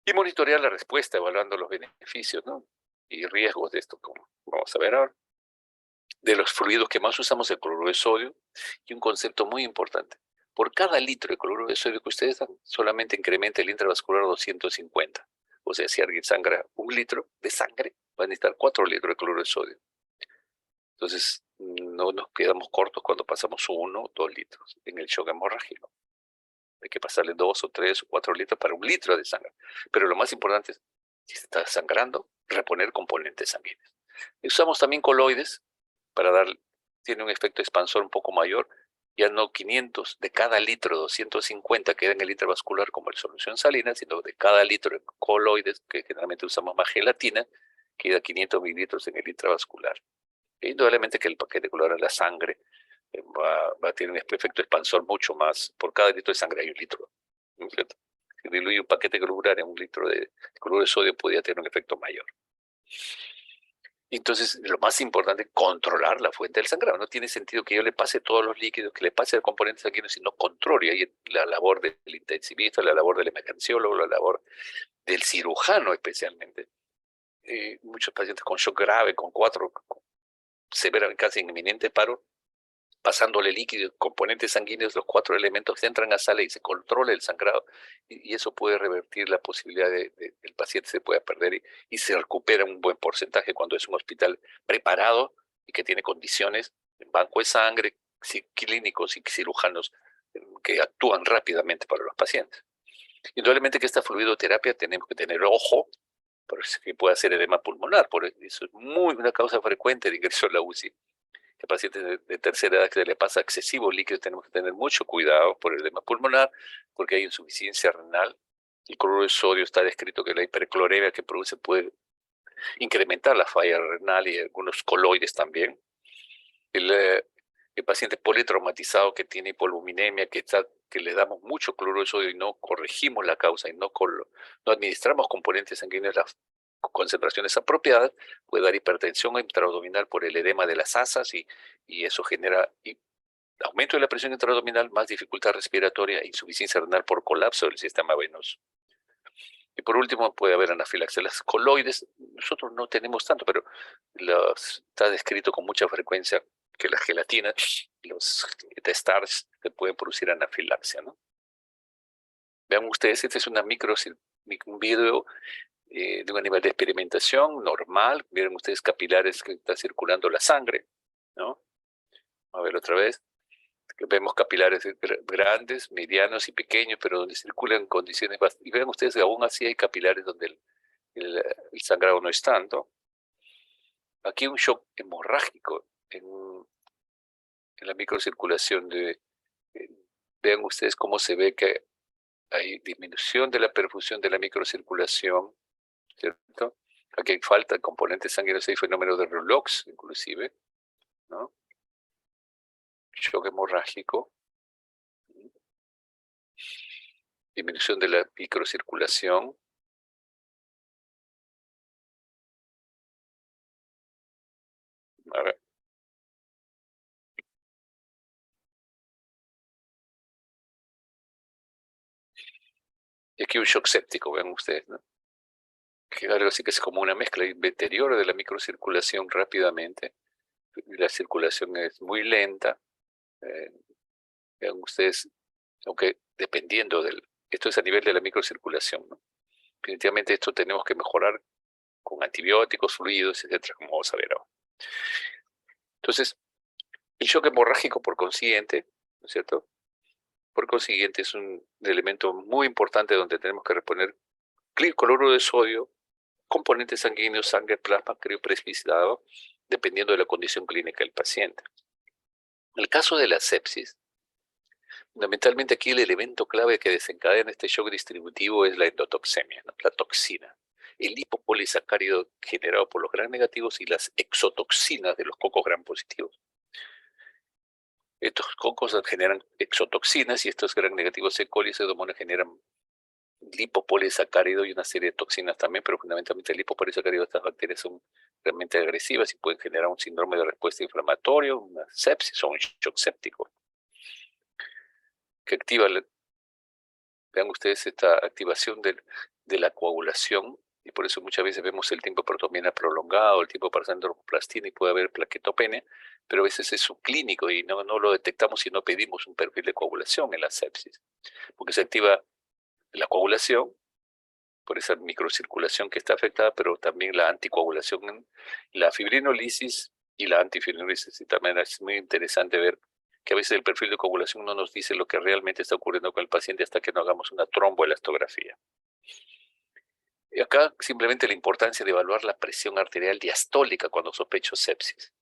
Y monitorear la respuesta, evaluando los beneficios, ¿no? Y riesgos de esto, como vamos a ver ahora. De los fluidos que más usamos, el cloruro de sodio, y un concepto muy importante. Por cada litro de cloruro de sodio que ustedes dan, solamente incrementa el intravascular 250. O sea, si alguien sangra 1 litro de sangre, va a necesitar 4 litros de cloruro de sodio. Entonces, no nos quedamos cortos cuando pasamos 1 o 2 litros en el shock hemorrágico. Hay que pasarle 2 o 3 o 4 litros para 1 litro de sangre. Pero lo más importante es, si está sangrando, reponer componentes sanguíneos. Y usamos también coloides para dar, tiene un efecto expansor un poco mayor, ya no 500 de cada litro, 250 queda en el intravascular como en solución salina, sino de cada litro de coloides, que generalmente usamos más gelatina, queda 500 mililitros en el intravascular. E indudablemente que el paquete coloidal de la sangre va a tener un efecto expansor mucho más. Por cada litro de sangre hay 1 litro, ¿no es cierto? Si diluye un paquete globular en 1 litro de cloruro de sodio, podría tener un efecto mayor. Entonces, lo más importante es controlar la fuente del sangrado. No tiene sentido que yo le pase todos los líquidos, que le pase el componente sanguíneo, si no controlo. Y ahí la labor del intensivista, la labor del emergenciólogo, la labor del cirujano especialmente. Muchos pacientes con shock grave, con 4, severa, casi en inminente paro, pasándole líquidos, componentes sanguíneos, los 4 elementos entran a sala y se controla el sangrado, y eso puede revertir la posibilidad de el paciente se pueda perder y se recupera un buen porcentaje cuando es un hospital preparado y que tiene condiciones, banco de sangre, clínicos y cirujanos que actúan rápidamente para los pacientes. Indudablemente que esta fluidoterapia tenemos que tener ojo, porque puede hacer edema pulmonar, por eso es una causa frecuente de ingreso a la UCI. Que pacientes de tercera edad que le pasa excesivo líquido, tenemos que tener mucho cuidado por el edema pulmonar, porque hay insuficiencia renal. El cloruro de sodio está descrito que la hipercloremia que produce puede incrementar la falla renal y algunos coloides también. El paciente politraumatizado que tiene hipoalbuminemia, que le damos mucho cloruro de sodio y no corregimos la causa y no administramos componentes sanguíneos las concentraciones apropiadas, puede dar hipertensión intraabdominal por el edema de las asas y eso genera aumento de la presión intraabdominal, más dificultad respiratoria e insuficiencia renal por colapso del sistema venoso. Y por último puede haber anafilaxia. Las coloides, nosotros no tenemos tanto, pero está descrito con mucha frecuencia que las gelatinas, los testards, que pueden producir anafilaxia, ¿no? Vean ustedes, este es un video de un nivel de experimentación normal. Miren ustedes capilares que está circulando la sangre, ¿no? A ver otra vez. Vemos capilares grandes, medianos y pequeños, pero donde circulan en condiciones y vean ustedes que aún así hay capilares donde el sangrado no es tanto. Aquí un shock hemorrágico en la microcirculación. Vean ustedes cómo se ve que hay disminución de la perfusión de la microcirculación, ¿cierto? Aquí hay falta de componentes sanguíneos, hay fenómenos de Rouleaux, inclusive, ¿no? Shock hemorrágico, disminución de la microcirculación. A ver. Y aquí un shock séptico, vean ustedes, ¿no? Que algo así que es como una mezcla, deterioro de la microcirculación rápidamente. La circulación es muy lenta. Vean ustedes, aunque dependiendo esto es a nivel de la microcirculación, ¿no? Definitivamente esto tenemos que mejorar con antibióticos, fluidos, etcétera, como vamos a ver ahora. Entonces, el shock hemorrágico, por consiguiente, ¿no es cierto? Por consiguiente, es un elemento muy importante donde tenemos que reponer cloruro de sodio, componentes sanguíneos, sangre, plasma crioprespicidado, dependiendo de la condición clínica del paciente. En el caso de la sepsis, fundamentalmente aquí el elemento clave que desencadena este shock distributivo es la endotoxemia, ¿no? La toxina, el lipopolisacárido generado por los gram negativos y las exotoxinas de los cocos gram positivos. Estos cocos generan exotoxinas y estos gram negativos E. coli y Pseudomonas generan lipopolisacárido y una serie de toxinas también, pero fundamentalmente el lipopolisacárido, estas bacterias son realmente agresivas y pueden generar un síndrome de respuesta inflamatoria, una sepsis o un shock séptico, que activa, vean ustedes, esta activación de la coagulación, y por eso muchas veces vemos el tiempo de protomina prolongado, el tiempo para androplastina y puede haber plaquetopenia, pero a veces es subclínico y no lo detectamos si no pedimos un perfil de coagulación en la sepsis, porque se activa la coagulación por esa microcirculación que está afectada, pero también la anticoagulación, la fibrinolisis y la antifibrinolisis. Y también es muy interesante ver que a veces el perfil de coagulación no nos dice lo que realmente está ocurriendo con el paciente hasta que no hagamos una tromboelastografía. Y acá simplemente la importancia de evaluar la presión arterial diastólica cuando sospecho sepsis.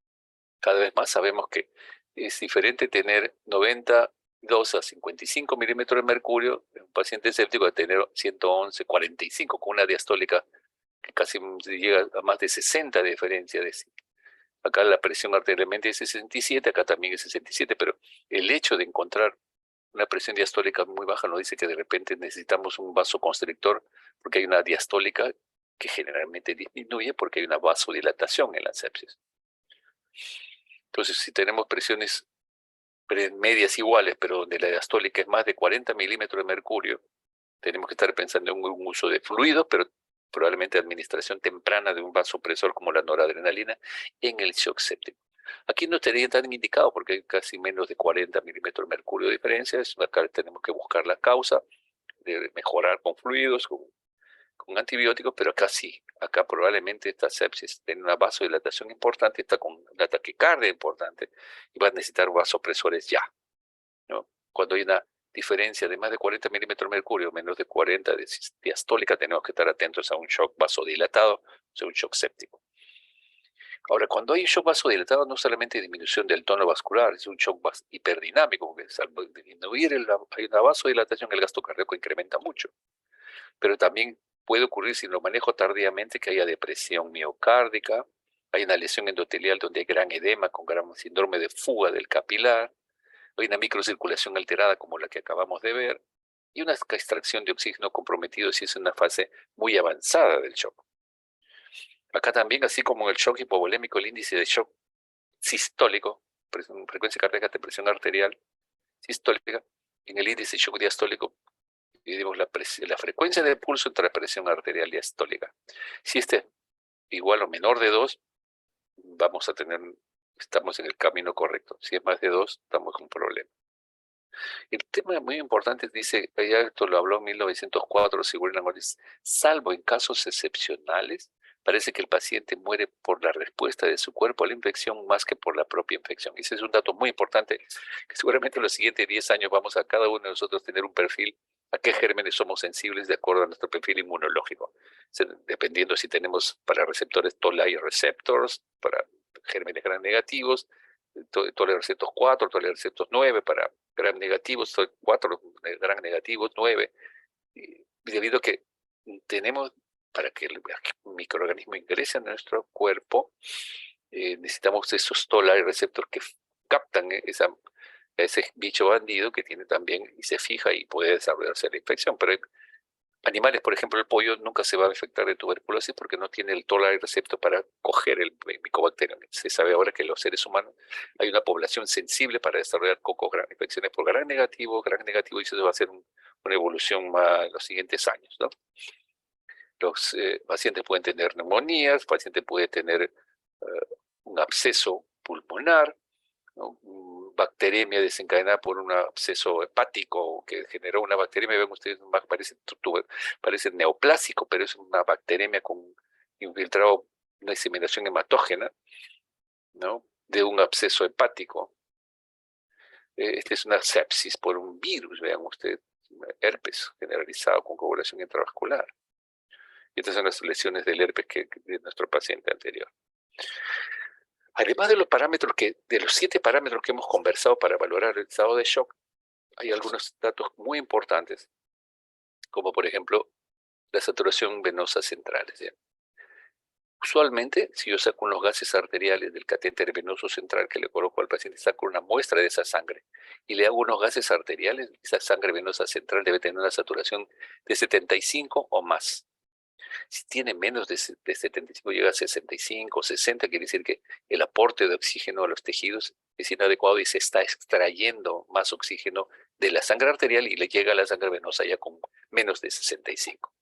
Cada vez más sabemos que es diferente tener 92 a 55 milímetros de mercurio en un paciente séptico de tener 111, 45, con una diastólica que casi llega a más de 60 de diferencia. Acá la presión arterial es 67, acá también es 67, pero el hecho de encontrar una presión diastólica muy baja nos dice que de repente necesitamos un vasoconstrictor porque hay una diastólica que generalmente disminuye porque hay una vasodilatación en la sepsis. Entonces, si tenemos presiones medias iguales, pero donde la diastólica es más de 40 milímetros de mercurio, tenemos que estar pensando en un uso de fluidos, pero probablemente administración temprana de un vasopresor como la noradrenalina en el shock séptico. Aquí no estaría tan indicado porque hay casi menos de 40 milímetros de mercurio de diferencia. Acá tenemos que buscar la causa, de mejorar con fluidos, con antibióticos, pero acá sí, acá probablemente esta sepsis tiene una vasodilatación importante, está con una taquicardia importante y va a necesitar vasopresores ya, ¿no? Cuando hay una diferencia de más de 40 milímetros de mercurio, menos de 40 de diastólica, tenemos que estar atentos a un shock vasodilatado, o sea, un shock séptico. Ahora, cuando hay un shock vasodilatado, no solamente hay disminución del tono vascular, es un shock hiperdinámico, porque al disminuir hay una vasodilatación, el gasto cardíaco incrementa mucho. Pero también puede ocurrir si lo manejo tardíamente que haya depresión miocárdica, hay una lesión endotelial donde hay gran edema con gran síndrome de fuga del capilar, hay una microcirculación alterada como la que acabamos de ver, y una extracción de oxígeno comprometido si es una fase muy avanzada del shock. Acá también, así como en el shock hipovolémico, el índice de shock sistólico, frecuencia cardíaca de presión arterial sistólica, en el índice de shock diastólico, dividimos la frecuencia de pulso entre la presión arterial diastólica. Si este es igual o menor de 2, estamos en el camino correcto. Si es más de 2, estamos con un problema. El tema muy importante dice, ya esto lo habló en 1904, salvo en casos excepcionales, parece que el paciente muere por la respuesta de su cuerpo a la infección más que por la propia infección. Y ese es un dato muy importante, que seguramente en los siguientes 10 años vamos a cada uno de nosotros tener un perfil a qué gérmenes somos sensibles de acuerdo a nuestro perfil inmunológico. Dependiendo si tenemos para receptores Toll-like receptors, para gérmenes gram negativos, Toll-like receptors 4, Toll-like receptors 9 para gram negativos, 4 gram negativos, 9. Y debido a que tenemos, para que el microorganismo ingrese a nuestro cuerpo, necesitamos esos Toll-like receptors que captan ese bicho bandido que tiene también y se fija y puede desarrollarse la infección. Pero hay animales, por ejemplo, el pollo nunca se va a infectar de tuberculosis porque no tiene el Toll-like receptor para coger el micobacterium. Se sabe ahora que en los seres humanos hay una población sensible para desarrollar infecciones por gran negativo, y eso va a ser una evolución más en los siguientes años, ¿no? Los pacientes pueden tener neumonías, el paciente puede tener un absceso pulmonar, ¿no? Bacteremia desencadenada por un absceso hepático que generó una bacteremia, ven ustedes, parece neoplásico, pero es una bacteremia con infiltrado, una diseminación hematógena, ¿no? De un absceso hepático. Esta es una sepsis por un virus, vean ustedes, herpes generalizado con coagulación intravascular. Y estas son las lesiones del herpes de nuestro paciente anterior. Además de los de los 7 parámetros que hemos conversado para valorar el estado de shock, hay algunos datos muy importantes, como por ejemplo la saturación venosa central. ¿Sí? Usualmente, si yo saco los gases arteriales del catéter venoso central que le coloco al paciente, saco una muestra de esa sangre y le hago unos gases arteriales, esa sangre venosa central debe tener una saturación de 75 o más. Si tiene menos de 75, llega a 65 o 60, quiere decir que el aporte de oxígeno a los tejidos es inadecuado y se está extrayendo más oxígeno de la sangre arterial y le llega a la sangre venosa ya con menos de 65.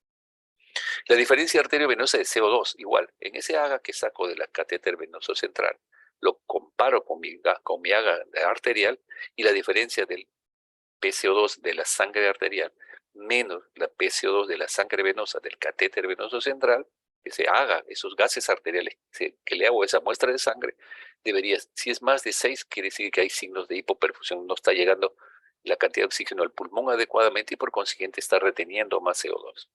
La diferencia arteriovenosa de CO2, igual, en ese AGA que saco de la catéter venoso central, lo comparo con mi AGA arterial y la diferencia del PCO2 de la sangre arterial menos la PCO2 de la sangre venosa del catéter venoso central, que se haga esos gases arteriales, que le hago esa muestra de sangre, debería, si es más de 6, quiere decir que hay signos de hipoperfusión, no está llegando la cantidad de oxígeno al pulmón adecuadamente y por consiguiente está reteniendo más CO2.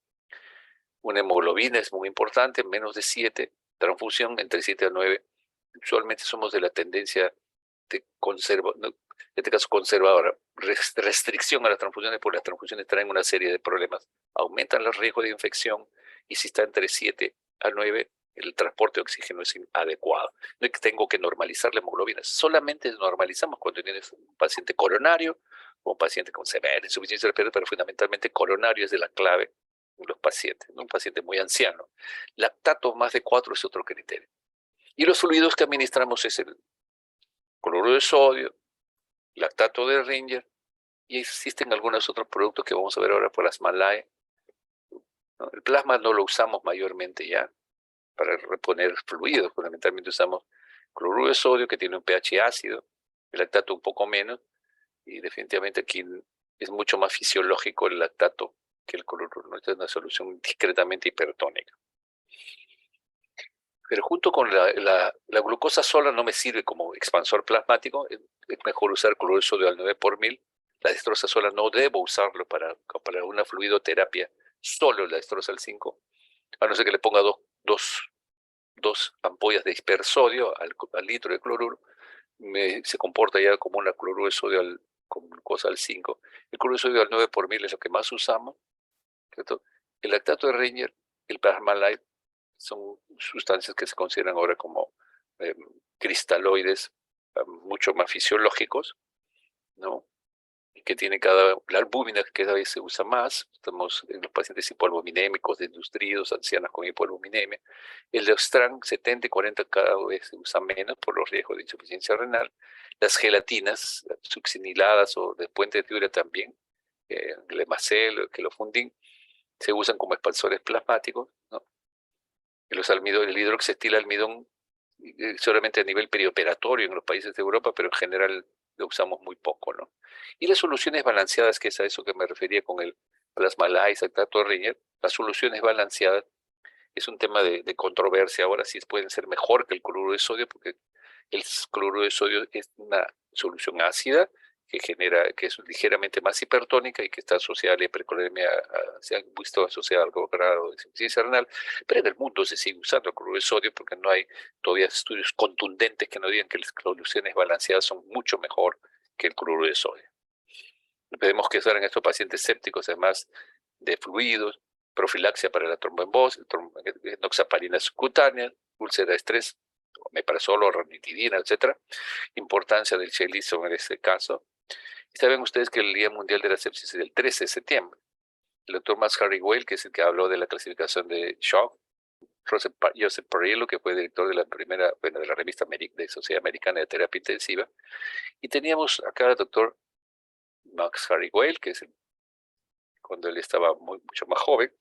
Una hemoglobina es muy importante, menos de 7, transfusión entre 7 a 9. Usualmente somos de la tendencia de en este caso conservadora, restricción a las transfusiones, porque las transfusiones traen una serie de problemas, aumentan los riesgos de infección y si está entre 7 a 9, el transporte de oxígeno es inadecuado. No es que tengo que normalizar la hemoglobina, solamente normalizamos cuando tienes un paciente coronario o un paciente con severa insuficiencia respiratoria, pero fundamentalmente coronario es de la clave en los pacientes, ¿no? Un paciente muy anciano. Lactato más de 4 es otro criterio. Y los fluidos que administramos es el cloruro de sodio, lactato de Ringer, y existen algunos otros productos que vamos a ver ahora, plasma-LAE, ¿no? El plasma no lo usamos mayormente ya para reponer fluidos, fundamentalmente usamos cloruro de sodio que tiene un pH ácido, el lactato un poco menos, y definitivamente aquí es mucho más fisiológico el lactato que el cloruro, ¿no? Esta es una solución discretamente hipertónica. Pero junto con la glucosa sola no me sirve como expansor plasmático, es mejor usar cloruro de sodio al 9 por mil. La dextrosa sola no debo usarlo para una fluidoterapia, solo la dextrosa al 5, a no ser que le ponga dos ampollas de hipersodio al litro de cloruro, se comporta ya como una cloruro de sodio con glucosa al 5. El cloruro de sodio al 9 por mil es lo que más usamos, ¿cierto? El lactato de Ringer, el plasma-LAE, son sustancias que se consideran ahora como cristaloides mucho más fisiológicos, ¿no? Y que tiene la albúmina que cada vez se usa más, estamos en los pacientes hipoalbuminémicos, desnutridos, ancianas con hipoalbuminemia. El Dextran 70 y 40 cada vez se usa menos por los riesgos de insuficiencia renal. Las gelatinas succiniladas o de puente de fibra también, el Emacel, el Quelofundin, se usan como expansores plasmáticos, ¿no? El hidroxetilalmidón solamente a nivel perioperatorio en los países de Europa, pero en general lo usamos muy poco, ¿no? Y las soluciones balanceadas, que es a eso que me refería con el plasma-LAE, lactato Ringer, las soluciones balanceadas es un tema de controversia. Ahora sí pueden ser mejor que el cloruro de sodio, porque el cloruro de sodio es una solución ácida que es ligeramente más hipertónica y que está asociada a la hipercolemia, se ha visto asociada a algo grado de insuficiencia renal, pero en el mundo se sigue usando el cloruro de sodio porque no hay todavía estudios contundentes que nos digan que las soluciones balanceadas son mucho mejor que el cloruro de sodio. Tenemos que usar en estos pacientes sépticos, además de fluidos, profilaxia para la tromboembosis, enoxaparina subcutánea, úlcera de estrés, omeprazolo, ranitidina, etc. Importancia del chelizón en este caso. Y saben ustedes que el Día Mundial de la Sepsis es el 13 de septiembre. El doctor Max Harry Weil, que es el que habló de la clasificación de shock, Joseph Parillo, que fue director de de la revista de Sociedad Americana de Terapia Intensiva, y teníamos acá al doctor Max Harry Weil, que es cuando él estaba mucho más joven.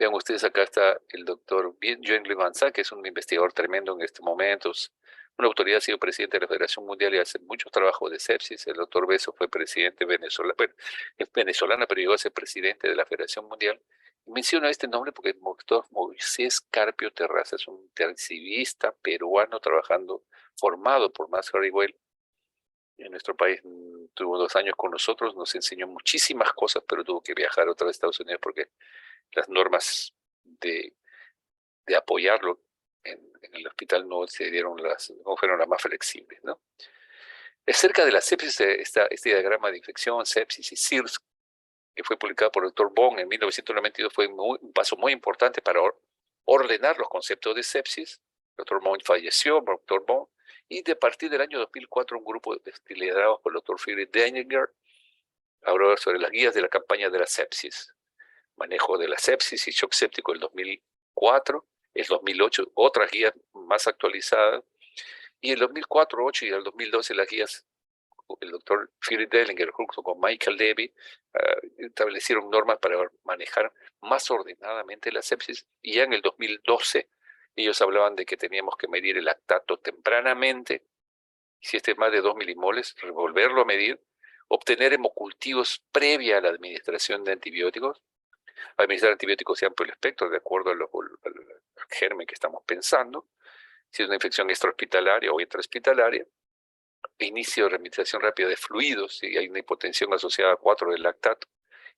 Vean ustedes, acá está el doctor Jean Levanza, que es un investigador tremendo en estos momentos. Una autoridad, ha sido presidente de la Federación Mundial y hace muchos trabajos de sepsis. El doctor Beso fue presidente venezolano, bueno, es venezolana, pero llegó a ser presidente de la Federación Mundial. Y menciono este nombre porque el doctor Moisés Carpio Terraza es un intensivista peruano formado por Max Harry Weil. En nuestro país tuvo 2 años con nosotros, nos enseñó muchísimas cosas, pero tuvo que viajar otra vez a Estados Unidos porque las normas de apoyarlo en el hospital no fueron las más flexibles, ¿no? Cerca de la sepsis está este diagrama de infección, sepsis y SIRS, que fue publicado por el doctor Bond en 1992, fue un paso muy importante para ordenar los conceptos de sepsis. El doctor Bond falleció, doctor Bond, y de partir del año 2004 un grupo liderado por el doctor Friedrich Denninger habló sobre las guías de la campaña de la sepsis, manejo de la sepsis y shock séptico el 2004, el 2008 otras guías más actualizadas, y el 2004, 2008 y el 2012 las guías, el doctor Friedrich Denninger junto con Michael Levy establecieron normas para manejar más ordenadamente la sepsis, y ya en el 2012 ellos hablaban de que teníamos que medir el lactato tempranamente, si este es más de 2 milimoles, volverlo a medir, obtener hemocultivos previa a la administración de antibióticos, administrar antibióticos de amplio espectro de acuerdo al germen que estamos pensando, si es una infección extrahospitalaria o intrahospitalaria, inicio de remediación rápida de fluidos, si hay una hipotensión asociada a 4 del lactato.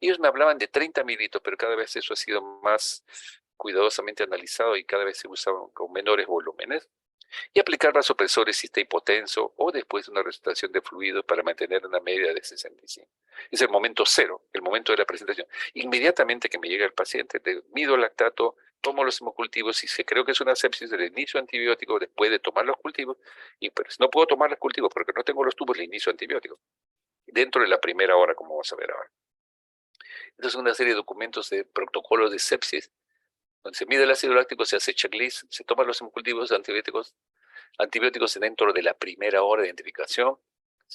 Ellos me hablaban de 30 mililitros, pero cada vez eso ha sido más cuidadosamente analizado y cada vez se usa con menores volúmenes. Y aplicar vasopresores si está hipotenso o después de una resucitación de fluidos para mantener una media de 65. Es el momento cero, el momento de la presentación. Inmediatamente que me llega el paciente, mido el lactato, tomo los hemocultivos y si creo que es una sepsis, le inicio antibiótico después de tomar los cultivos, y pues no puedo tomar los cultivos porque no tengo los tubos, le inicio antibiótico. Dentro de la primera hora, como vamos a ver ahora. Entonces, una serie de documentos de protocolos de sepsis, donde se mide el ácido láctico, se hace checklist, se toman los hemocultivos antibióticos dentro de la primera hora de identificación,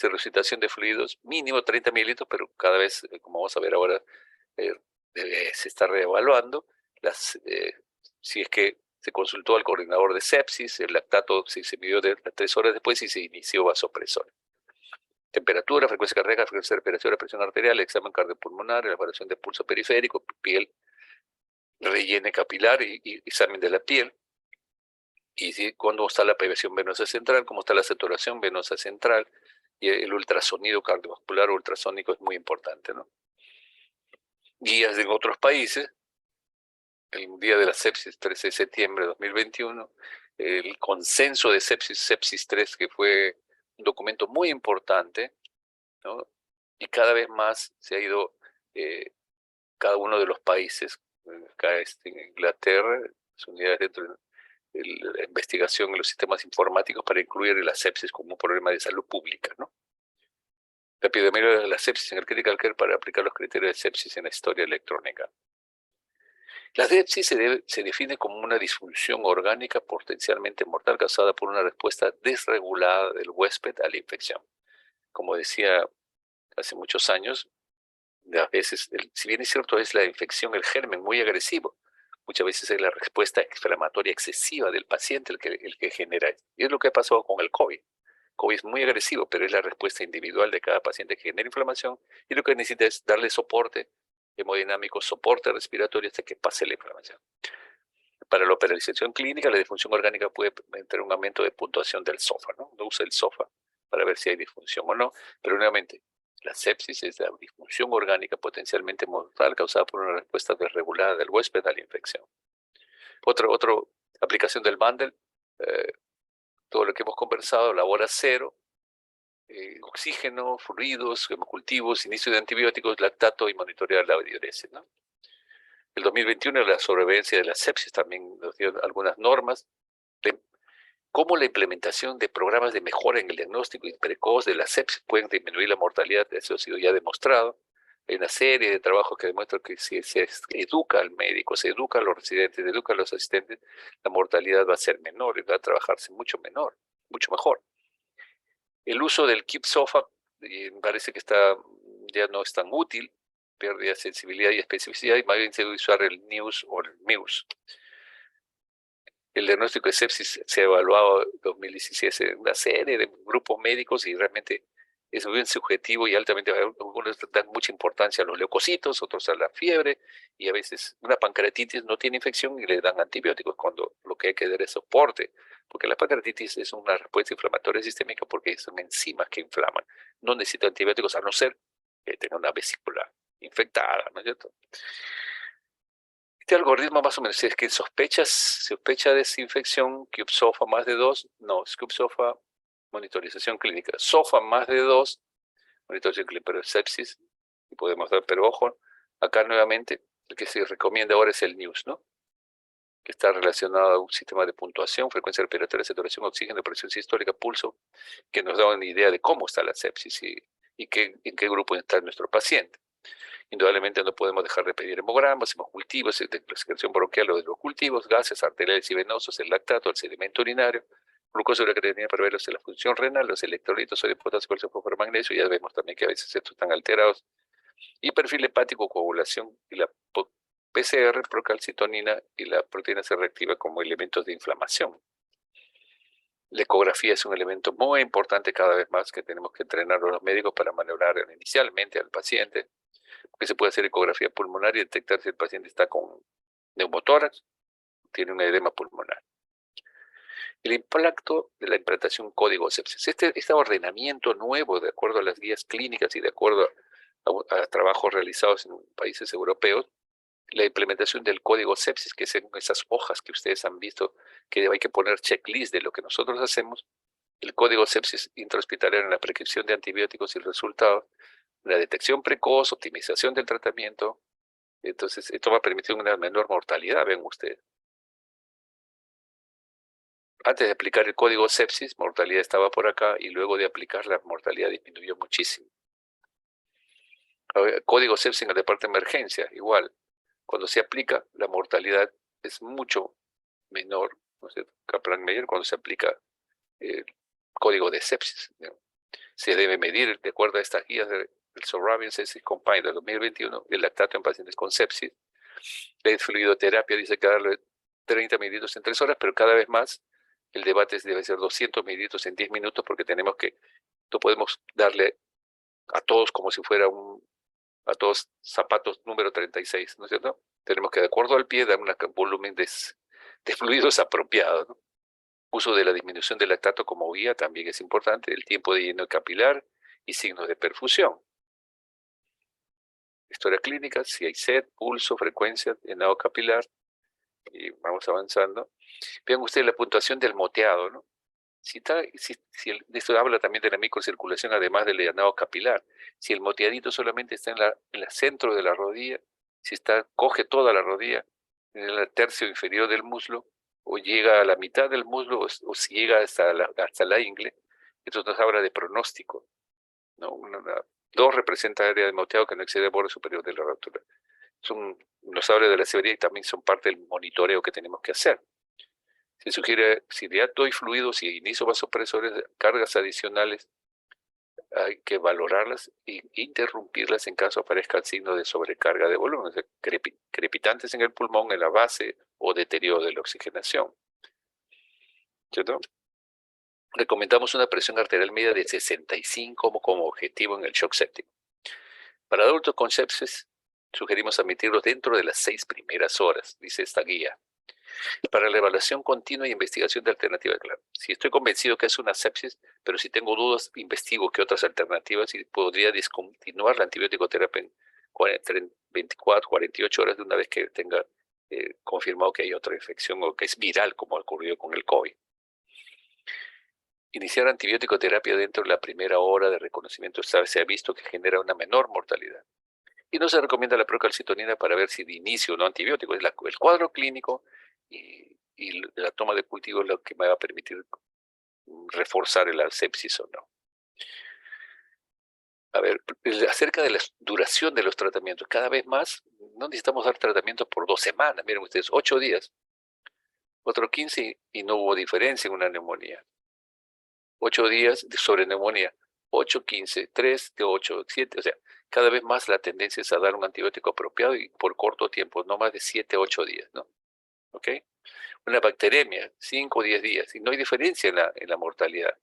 resucitación de fluidos, mínimo 30 mililitros, pero cada vez, como vamos a ver ahora, se está reevaluando. Si es que se consultó al coordinador de sepsis, el lactato se midió 3 horas después y se inició vasopresor. Temperatura, frecuencia cardíaca, frecuencia respiratoria, presión arterial, examen cardiopulmonar, evaluación de pulso periférico, piel, relleno capilar y examen de la piel. Y cuando está la perversión venosa central, cómo está la saturación venosa central, y el ultrasonido cardiovascular ultrasónico es muy importante, ¿no? Guías de otros países, el día de la sepsis, 13 de septiembre de 2021, el consenso de sepsis, sepsis 3, que fue un documento muy importante, ¿no? Y cada vez más se ha ido, cada uno de los países, acá en Inglaterra, las unidades dentro de la investigación en los sistemas informáticos para incluir la sepsis como un problema de salud pública, ¿no? La epidemiología de la sepsis en el critical care para aplicar los criterios de sepsis en la historia electrónica. La sepsis se define como una disfunción orgánica potencialmente mortal causada por una respuesta desregulada del huésped a la infección. Como decía hace muchos años, a veces, si bien es cierto, es la infección, el germen muy agresivo, muchas veces es la respuesta inflamatoria excesiva del paciente el que genera. Y es lo que ha pasado con el COVID. COVID es muy agresivo, pero es la respuesta individual de cada paciente que genera inflamación, y lo que necesita es darle soporte hemodinámico, soporte respiratorio hasta que pase la inflamación. Para la operación clínica, la disfunción orgánica puede tener un aumento de puntuación del SOFA, ¿no? No usa el SOFA para ver si hay disfunción o no, pero nuevamente, la sepsis es la disfunción orgánica potencialmente mortal causada por una respuesta desregulada del huésped a la infección. Otra aplicación del bundle, todo lo que hemos conversado, la hora cero, oxígeno, fluidos, hemocultivos, inicio de antibióticos, lactato y monitorear la diuresis, ¿no? El 2021 la sobrevivencia de la sepsis también nos dio algunas normas de cómo la implementación de programas de mejora en el diagnóstico precoz de la sepsis pueden disminuir la mortalidad. Eso ha sido ya demostrado. Hay una serie de trabajos que demuestran que si se educa al médico, se educa a los residentes, se educa a los asistentes, la mortalidad va a ser menor y va a trabajarse mucho mejor. El uso del KIP SOFA parece que ya no es tan útil, pierde sensibilidad y especificidad, y más bien se debe usar el NIUS o el MIUS. El diagnóstico de sepsis se ha evaluado en 2017 en una serie de grupos médicos y realmente es muy bien subjetivo y altamente, algunos dan mucha importancia a los leucocitos, otros a la fiebre, y a veces una pancreatitis no tiene infección y le dan antibióticos cuando lo que hay que dar es soporte, porque la pancreatitis es una respuesta inflamatoria sistémica porque son enzimas que inflaman. No necesita antibióticos a no ser que tenga una vesícula infectada, ¿no es cierto? Este algoritmo más o menos es que sospecha de esa infección, KIP SOFA más de 2, no, es KIP SOFA, monitorización clínica, SOFA más de 2, monitorización clínica, pero sepsis, y podemos dar, pero ojo, acá nuevamente, el que se recomienda ahora es el NIUS, ¿no? que está relacionado a un sistema de puntuación, frecuencia respiratoria, saturación, oxígeno, presión sistólica, pulso, que nos da una idea de cómo está la sepsis y en qué grupo está nuestro paciente. Indudablemente no podemos dejar de pedir hemogramas, hemocultivos, de la excreción bronquial o de los cultivos, gases arteriales y venosos, el lactato, el sedimento urinario, glucosa y la creatinina para ver la función renal, los electrolitos, sodio, potasio, calcio, fósforo, magnesio. Ya vemos también que a veces estos están alterados. Y perfil hepático, coagulación y la PCR, procalcitonina y la proteína C reactiva como elementos de inflamación. La ecografía es un elemento muy importante cada vez más que tenemos que entrenar a los médicos para maniobrar inicialmente al paciente, porque se puede hacer ecografía pulmonar y detectar si el paciente está con neumotórax, tiene un edema pulmonar. El impacto de la implantación código sepsis. Este ordenamiento nuevo, de acuerdo a las guías clínicas y de acuerdo a trabajos realizados en países europeos, la implementación del código sepsis, que son esas hojas que ustedes han visto, que hay que poner checklist de lo que nosotros hacemos, el código sepsis intrahospitalario en la prescripción de antibióticos y el resultado, la detección precoz, optimización del tratamiento. Entonces, esto va a permitir una menor mortalidad, ven ustedes. Antes de aplicar el código sepsis, mortalidad estaba por acá, y luego de aplicar, la mortalidad disminuyó muchísimo. Código sepsis en el departamento de emergencia, igual. Cuando se aplica, la mortalidad es mucho menor, ¿no es cierto? Kaplan-Meier, cuando se aplica el código de sepsis, ¿no? Se debe medir, de acuerdo a estas guías del Soravien Sepsis Combined del 2021, el lactato en pacientes con sepsis. La fluidoterapia dice que darle 30 mililitros en 3 horas, pero cada vez más el debate debe ser 200 mililitros en 10 minutos, porque no podemos darle a todos como si fuera a todos zapatos número 36, ¿no es cierto? Tenemos que, de acuerdo al pie, dar un volumen de fluidos apropiado, ¿no? Uso de la disminución del lactato como guía también es importante, el tiempo de lleno capilar y signos de perfusión. Historia clínica, si hay sed, pulso, frecuencia, llenado capilar, y vamos avanzando. Vean ustedes la puntuación del moteado, ¿no? Esto habla también de la microcirculación, además del llenado capilar. Si el moteadito solamente está en el centro de la rodilla, si coge toda la rodilla, en el tercio inferior del muslo, o llega a la mitad del muslo, o si llega hasta la ingle, esto nos habla de pronóstico, ¿no? 2 representa área de moteado que no excede el borde superior de la rotura. Nos habla de la severidad y también son parte del monitoreo que tenemos que hacer. Se sugiere, si ya doy fluidos y inicio vasopresores, cargas adicionales, hay que valorarlas e interrumpirlas en caso aparezca el signo de sobrecarga de volumen, o sea, crepitantes en el pulmón, en la base, o deterioro de la oxigenación. ¿Cierto? Recomendamos una presión arterial media de 65 como objetivo en el shock séptico. Para adultos con sepsis, sugerimos admitirlos dentro de las 6 primeras horas, dice esta guía. Para la evaluación continua y investigación de alternativas, claro. Si estoy convencido que es una sepsis, pero si tengo dudas, investigo qué otras alternativas y podría discontinuar la antibiótico terapia en 24, 48 horas de una vez que tenga confirmado que hay otra infección o que es viral, como ocurrió con el COVID. Iniciar antibiótico terapia dentro de la primera hora de reconocimiento se ha visto que genera una menor mortalidad. Y no se recomienda la procalcitonina para ver si de inicio o no antibiótico. Es el cuadro clínico y la toma de cultivo es lo que me va a permitir reforzar la sepsis o no. A ver, acerca de la duración de los tratamientos, cada vez más no necesitamos dar tratamientos por 2 semanas. Miren ustedes, 8 días, otro 15 y no hubo diferencia en una neumonía. 8 días sobre neumonía, 8, 15, 3 de 8, 7, o sea, cada vez más la tendencia es a dar un antibiótico apropiado y por corto tiempo, no más de 7, 8 días, ¿no? ¿Ok? Una bacteremia, 5 o 10 días, y no hay diferencia en la mortalidad.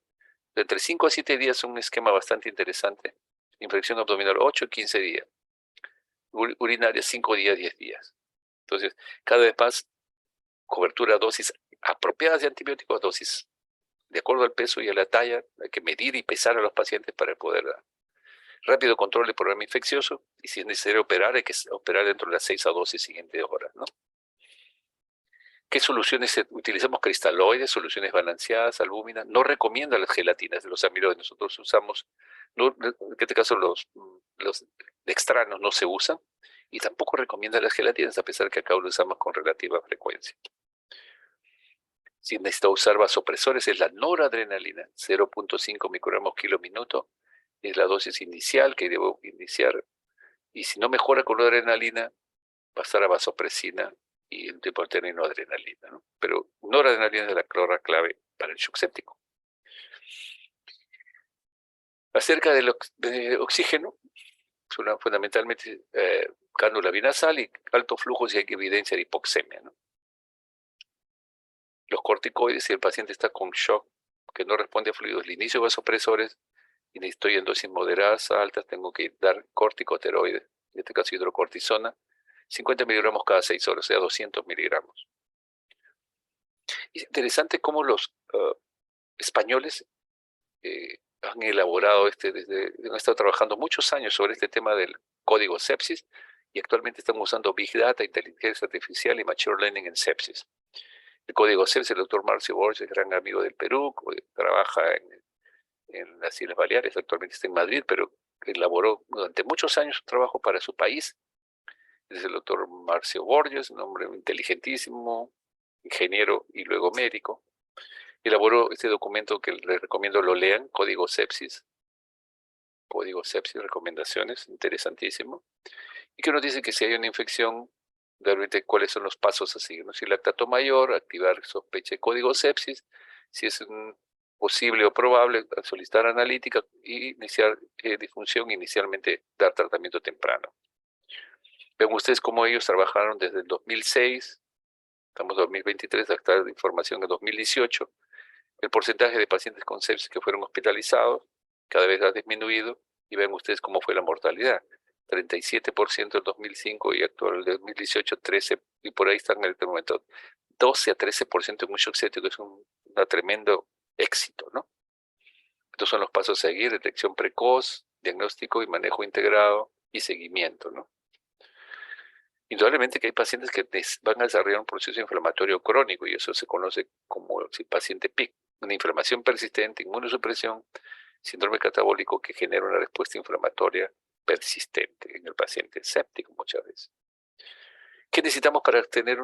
Entre 5 a 7 días es un esquema bastante interesante. Infección abdominal, 8 o 15 días. Urinaria, 5 días, 10 días. Entonces, cada vez más cobertura, dosis apropiadas de antibióticos, dosis de acuerdo al peso y a la talla. Hay que medir y pesar a los pacientes para poder dar rápido control del problema infeccioso, y si es necesario operar, hay que operar dentro de las 6 a 12 siguientes horas, ¿no? ¿Qué soluciones utilizamos? Cristaloides, soluciones balanceadas, albúmina. No recomienda las gelatinas de los amiloides. Nosotros usamos, en este caso los dextranos no se usan, y tampoco recomienda las gelatinas, a pesar que acá lo usamos con relativa frecuencia. Si necesita usar vasopresores, es la noradrenalina, 0.5 microgramos kilo minuto, es la dosis inicial que debo iniciar. Y si no mejora con noradrenalina, pasar a vasopresina y el tipo término adrenalina, ¿no? Pero noradrenalina es la clora clave para el shock séptico. Acerca del oxígeno, fundamentalmente cánula binasal y alto flujo si hay evidencia de hipoxemia, ¿no? Los corticoides, si el paciente está con shock, que no responde a fluidos, el inicio de vasopresores, y estoy en dosis moderadas a altas, tengo que dar corticosteroides, en este caso hidrocortisona, 50 miligramos cada 6 horas, o sea, 200 miligramos. Es interesante cómo los españoles han elaborado han estado trabajando muchos años sobre este tema del código sepsis y actualmente están usando Big Data, inteligencia artificial y Machine Learning en sepsis. El código sepsis, el doctor Marcio Borges, gran amigo del Perú, trabaja en las Islas Baleares, actualmente está en Madrid, pero elaboró durante muchos años un trabajo para su país. Es el doctor Marcio Borges, un hombre inteligentísimo, ingeniero y luego médico. Elaboró este documento que les recomiendo lo lean, Código Sepsis, recomendaciones, interesantísimo. Y que nos dice que si hay una infección, realmente cuáles son los pasos a seguir, ¿no? Si lactato mayor, activar sospecha de código sepsis, si es posible o probable, solicitar analítica y iniciar disfunción, inicialmente dar tratamiento temprano. Ven ustedes cómo ellos trabajaron desde el 2006, estamos en 2023, hasta la información de 2018, el porcentaje de pacientes con sepsis que fueron hospitalizados cada vez ha disminuido y ven ustedes cómo fue la mortalidad. 37% en 2005 y actual en 2018, 13%, y por ahí están en este momento. 12 a 13% en un shock séptico es un tremendo éxito, ¿no? Estos son los pasos a seguir: detección precoz, diagnóstico y manejo integrado y seguimiento, ¿no? Indudablemente que hay pacientes que van a desarrollar un proceso inflamatorio crónico y eso se conoce como el paciente PIC, una inflamación persistente, inmunosupresión, síndrome catabólico que genera una respuesta inflamatoria persistente en el paciente séptico muchas veces. ¿Qué necesitamos para tener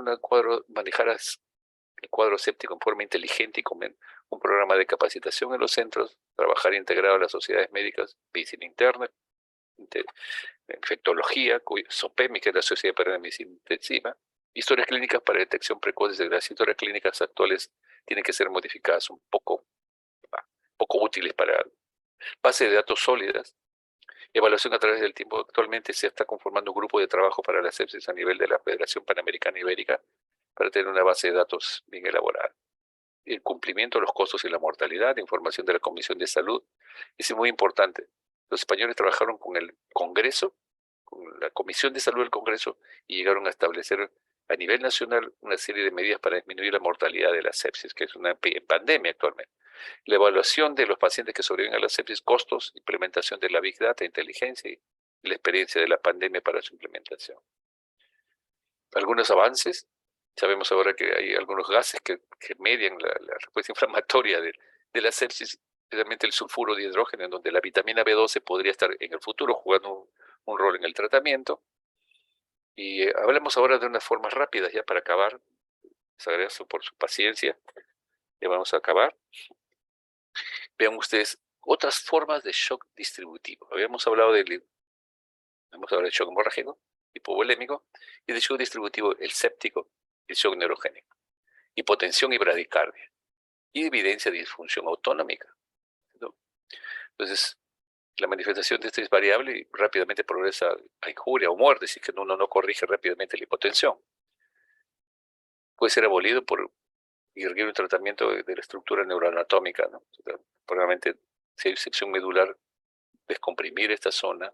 manejar el cuadro séptico en forma inteligente y con un programa de capacitación en los centros, trabajar integrado a las sociedades médicas, medicina interna, infectología, SOPEMI, que es la Sociedad Peruana de Medicina Intensiva, historias clínicas para detección precoz? Las historias clínicas actuales tienen que ser modificadas un poco útiles para base de datos sólidas, evaluación a través del tiempo. Actualmente se está conformando un grupo de trabajo para la sepsis a nivel de la Federación Panamericana Ibérica para tener una base de datos bien elaborada. El cumplimiento de los costos y la mortalidad, información de la Comisión de Salud, es muy importante. Los españoles trabajaron con el Congreso, con la Comisión de Salud del Congreso, y llegaron a establecer a nivel nacional una serie de medidas para disminuir la mortalidad de la sepsis, que es una pandemia actualmente. La evaluación de los pacientes que sobreviven a la sepsis, costos, implementación de la Big Data, inteligencia y la experiencia de la pandemia para su implementación. Algunos avances. Sabemos ahora que hay algunos gases que median la respuesta inflamatoria de la sepsis, especialmente el sulfuro de hidrógeno, en donde la vitamina B12 podría estar en el futuro jugando un rol en el tratamiento. Y hablemos ahora de unas formas rápidas ya para acabar. Les agradezco por su paciencia. Ya vamos a acabar. Vean ustedes otras formas de shock distributivo. Habíamos hablado del shock hemorrágico, hipovolémico, y del shock distributivo, el séptico, el shock neurogénico, hipotensión y bradicardia, y evidencia de disfunción autonómica, ¿no? Entonces, la manifestación de esto es variable y rápidamente progresa a injuria o muerte si es que uno no corrige rápidamente la hipotensión. Puede ser abolido por un tratamiento de la estructura neuroanatómica, ¿no? Probablemente, si hay sección medular, descomprimir esta zona,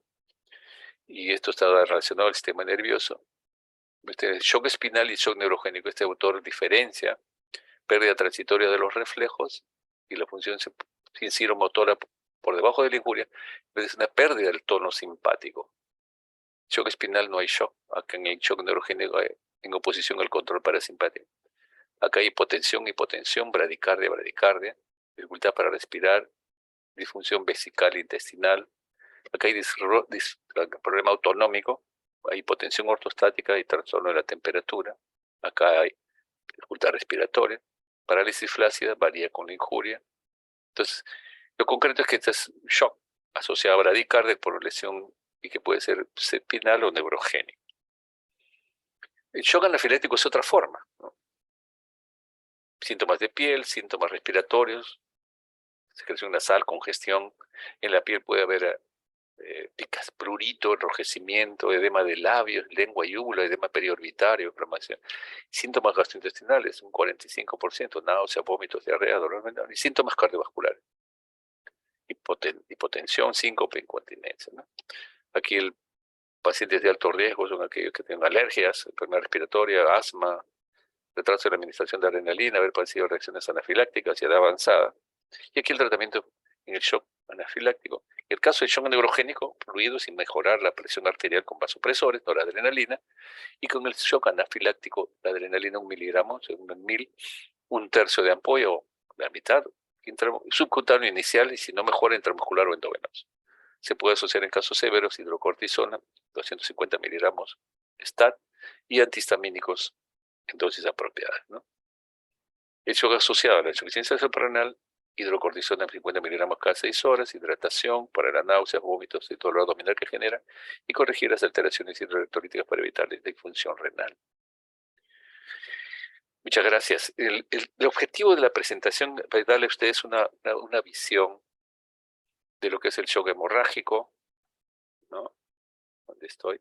y esto está relacionado al sistema nervioso. Shock espinal y shock neurogénico. Este autor diferencia pérdida transitoria de los reflejos y la función sensiromotora por debajo de la injuria, es una pérdida del tono simpático. Shock espinal no hay shock. Acá en el shock neurogénico hay, en oposición al control parasimpático. Acá hay hipotensión, bradicardia, dificultad para respirar, disfunción vesical intestinal. Acá hay problema autonómico, hay hipotensión ortostática y trastorno de la temperatura. Acá hay dificultad respiratoria. Parálisis flácida varía con la injuria. Entonces, lo concreto es que este es shock asociado a bradicardia por lesión y que puede ser sepinal o neurogénico. El shock anafiláctico es otra forma, ¿no? Síntomas de piel, síntomas respiratorios, secreción nasal, congestión. En la piel puede haber picas, prurito, enrojecimiento, edema de labios, lengua y úvula, edema periorbitario, inflamación. Síntomas gastrointestinales, un 45%, náuseas, vómitos, diarrea, dolor mental, y síntomas cardiovasculares, hipotensión, síncope, incontinencia, ¿no? Aquí el pacientes de alto riesgo son aquellos que tienen alergias, enfermedad respiratoria, asma, retraso de la administración de adrenalina, haber padecido reacciones anafilácticas y edad avanzada. Y aquí el tratamiento en el shock anafiláctico. En el caso del shock neurogénico, fluido sin mejorar la presión arterial con vasopresores, noradrenalina, y con el shock anafiláctico, la adrenalina 1 miligramo, según el 1000, un tercio de ampolla o la mitad, subcutáneo inicial, y si no mejora, intramuscular o endovenoso. Se puede asociar en casos severos hidrocortisona, 250 miligramos, STAT, y antihistamínicos en dosis apropiadas, ¿no? El shock asociado a la insuficiencia suprarrenal, hidrocortisona en 50 miligramos cada 6 horas, hidratación para las náuseas, vómitos y dolor abdominal que genera, y corregir las alteraciones hidroelectrolíticas para evitar la disfunción renal. Muchas gracias. El objetivo de la presentación es darle a ustedes una visión de lo que es el shock hemorrágico, ¿no? ¿Dónde estoy?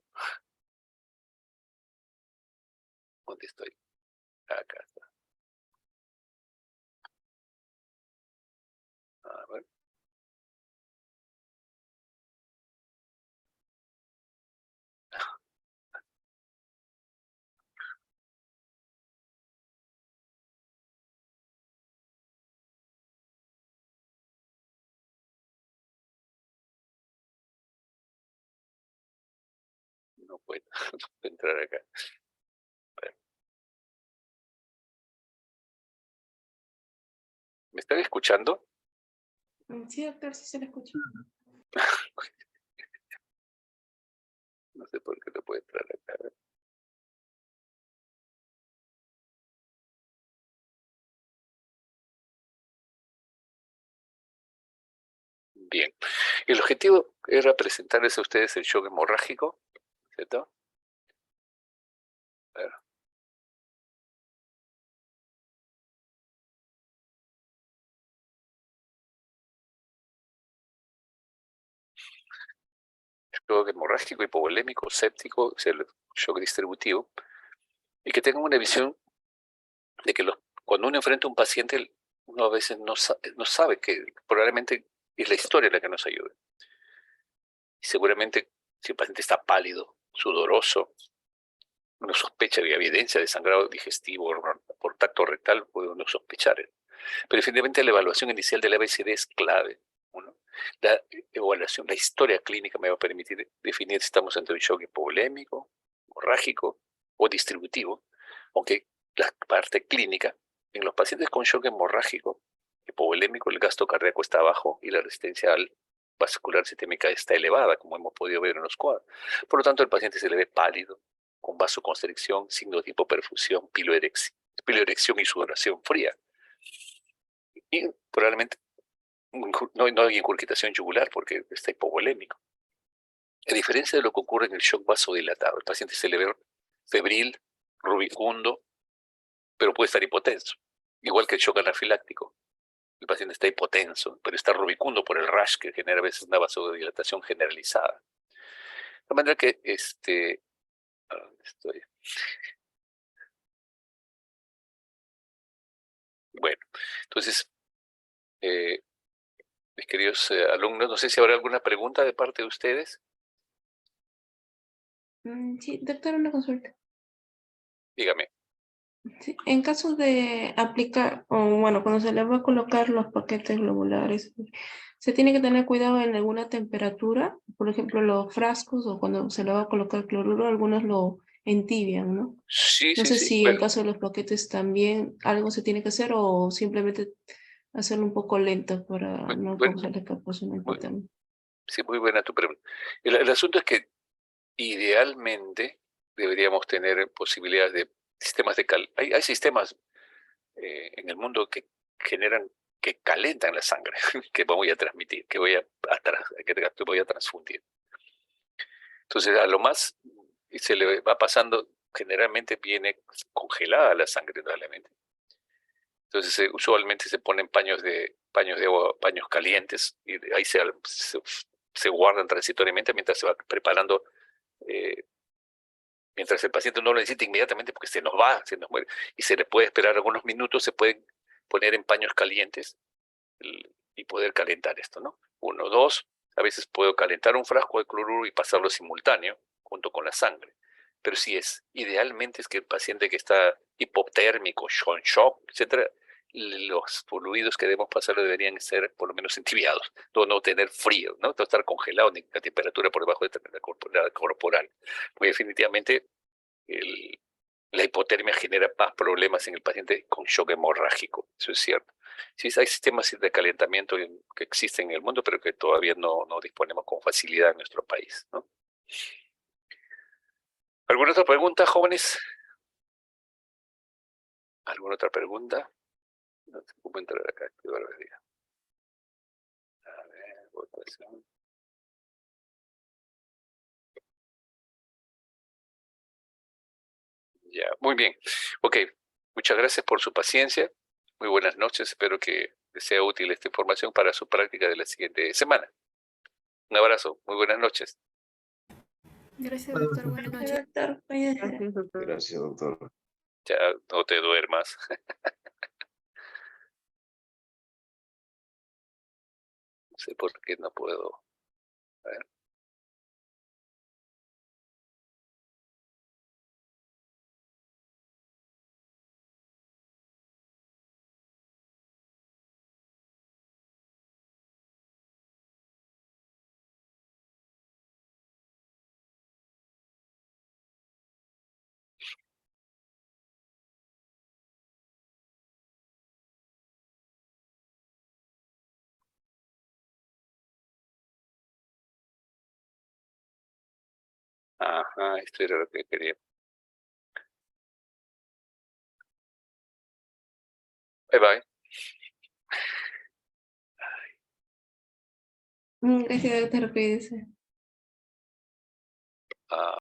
¿Dónde estoy? Acá está. A ver. No puedo, no puedo entrar acá. ¿Me están escuchando? Sí, doctor, sí se le escucha. No sé por qué no puedo entrar acá. Bien. El objetivo era presentarles a ustedes el shock hemorrágico, ¿cierto? A ver. Shock hemorrágico, hipovolémico, séptico, es el shock distributivo, y que tengan una visión de que cuando uno enfrenta a un paciente, uno a veces no sabe que probablemente es la historia la que nos ayude. Y seguramente si el paciente está pálido, sudoroso, uno sospecha que hay evidencia de sangrado digestivo por tacto rectal, puede uno sospechar. Pero definitivamente la evaluación inicial del ABCD es clave, ¿no? La evaluación, la historia clínica me va a permitir definir si estamos ante un shock hipovolémico, hemorrágico o distributivo, aunque la parte clínica, en los pacientes con shock hemorrágico, hipovolémico, el gasto cardíaco está bajo y la resistencia vascular sistémica está elevada, como hemos podido ver en los cuadros. Por lo tanto, el paciente se le ve pálido, con vasoconstricción, signos de hipoperfusión, piloerección y sudoración fría. Y probablemente no hay incurgitación yugular porque está hipovolémico. A diferencia de lo que ocurre en el shock vasodilatado, el paciente se le ve febril, rubicundo, pero puede estar hipotenso. Igual que el shock anafiláctico. El paciente está hipotenso, pero está rubicundo por el rash que genera a veces una vasodilatación generalizada. De manera que, ¿dónde estoy? Bueno, entonces, mis queridos alumnos, no sé si habrá alguna pregunta de parte de ustedes. Sí, doctor, una consulta. Dígame. Sí, en caso de aplicar, o bueno, cuando se le va a colocar los paquetes globulares, ¿se tiene que tener cuidado en alguna temperatura? Por ejemplo, los frascos o cuando se le va a colocar cloruro, algunos lo entibian, ¿no? Sí, No sí, sé sí. si en Bueno, caso de los paquetes también algo se tiene que hacer o simplemente hacerlo un poco lento para no bueno, causarle capaz una hipotermia. sí, muy buena tu pregunta. El asunto es que idealmente deberíamos tener posibilidades de sistemas de hay sistemas en el mundo que generan, que calentan la sangre, que voy a transmitir, que voy a transfundir. Entonces, a lo más se le va pasando, generalmente viene congelada la sangre realmente. Entonces, usualmente se ponen paños de agua, paños calientes, y ahí se guardan transitoriamente mientras se va preparando, mientras el paciente no lo necesita inmediatamente porque se nos muere, y se le puede esperar algunos minutos, se pueden poner en paños calientes y poder calentar esto, ¿no? 1, 2, a veces puedo calentar un frasco de cloruro y pasarlo simultáneo junto con la sangre. Pero sí idealmente es que el paciente que está hipotérmico, con shock, etcétera, los fluidos que debemos pasarle deberían ser por lo menos entibiados, no tener frío, no estar congelado ni la temperatura por debajo de la corporal. Porque definitivamente la hipotermia genera más problemas en el paciente con shock hemorrágico, eso es cierto. Sí, hay sistemas de calentamiento que existen en el mundo, pero que todavía no disponemos con facilidad en nuestro país, ¿no? ¿Alguna otra pregunta, jóvenes? ¿Alguna otra pregunta? No sé cómo entrar acá, qué barbaridad. A ver, votación. Ya, muy bien. Ok, muchas gracias por su paciencia. Muy buenas noches. Espero que les sea útil esta información para su práctica de la siguiente semana. Un abrazo. Muy buenas noches. Gracias, doctor. Buenas noches. Doctor, cuídese. Gracias, doctor. Gracias, doctor. Ya no te duermas. No sé por qué no puedo. A ver. Ajá, esto era lo que quería. Bye bye. Gracias, doctor, cuídese. Ah.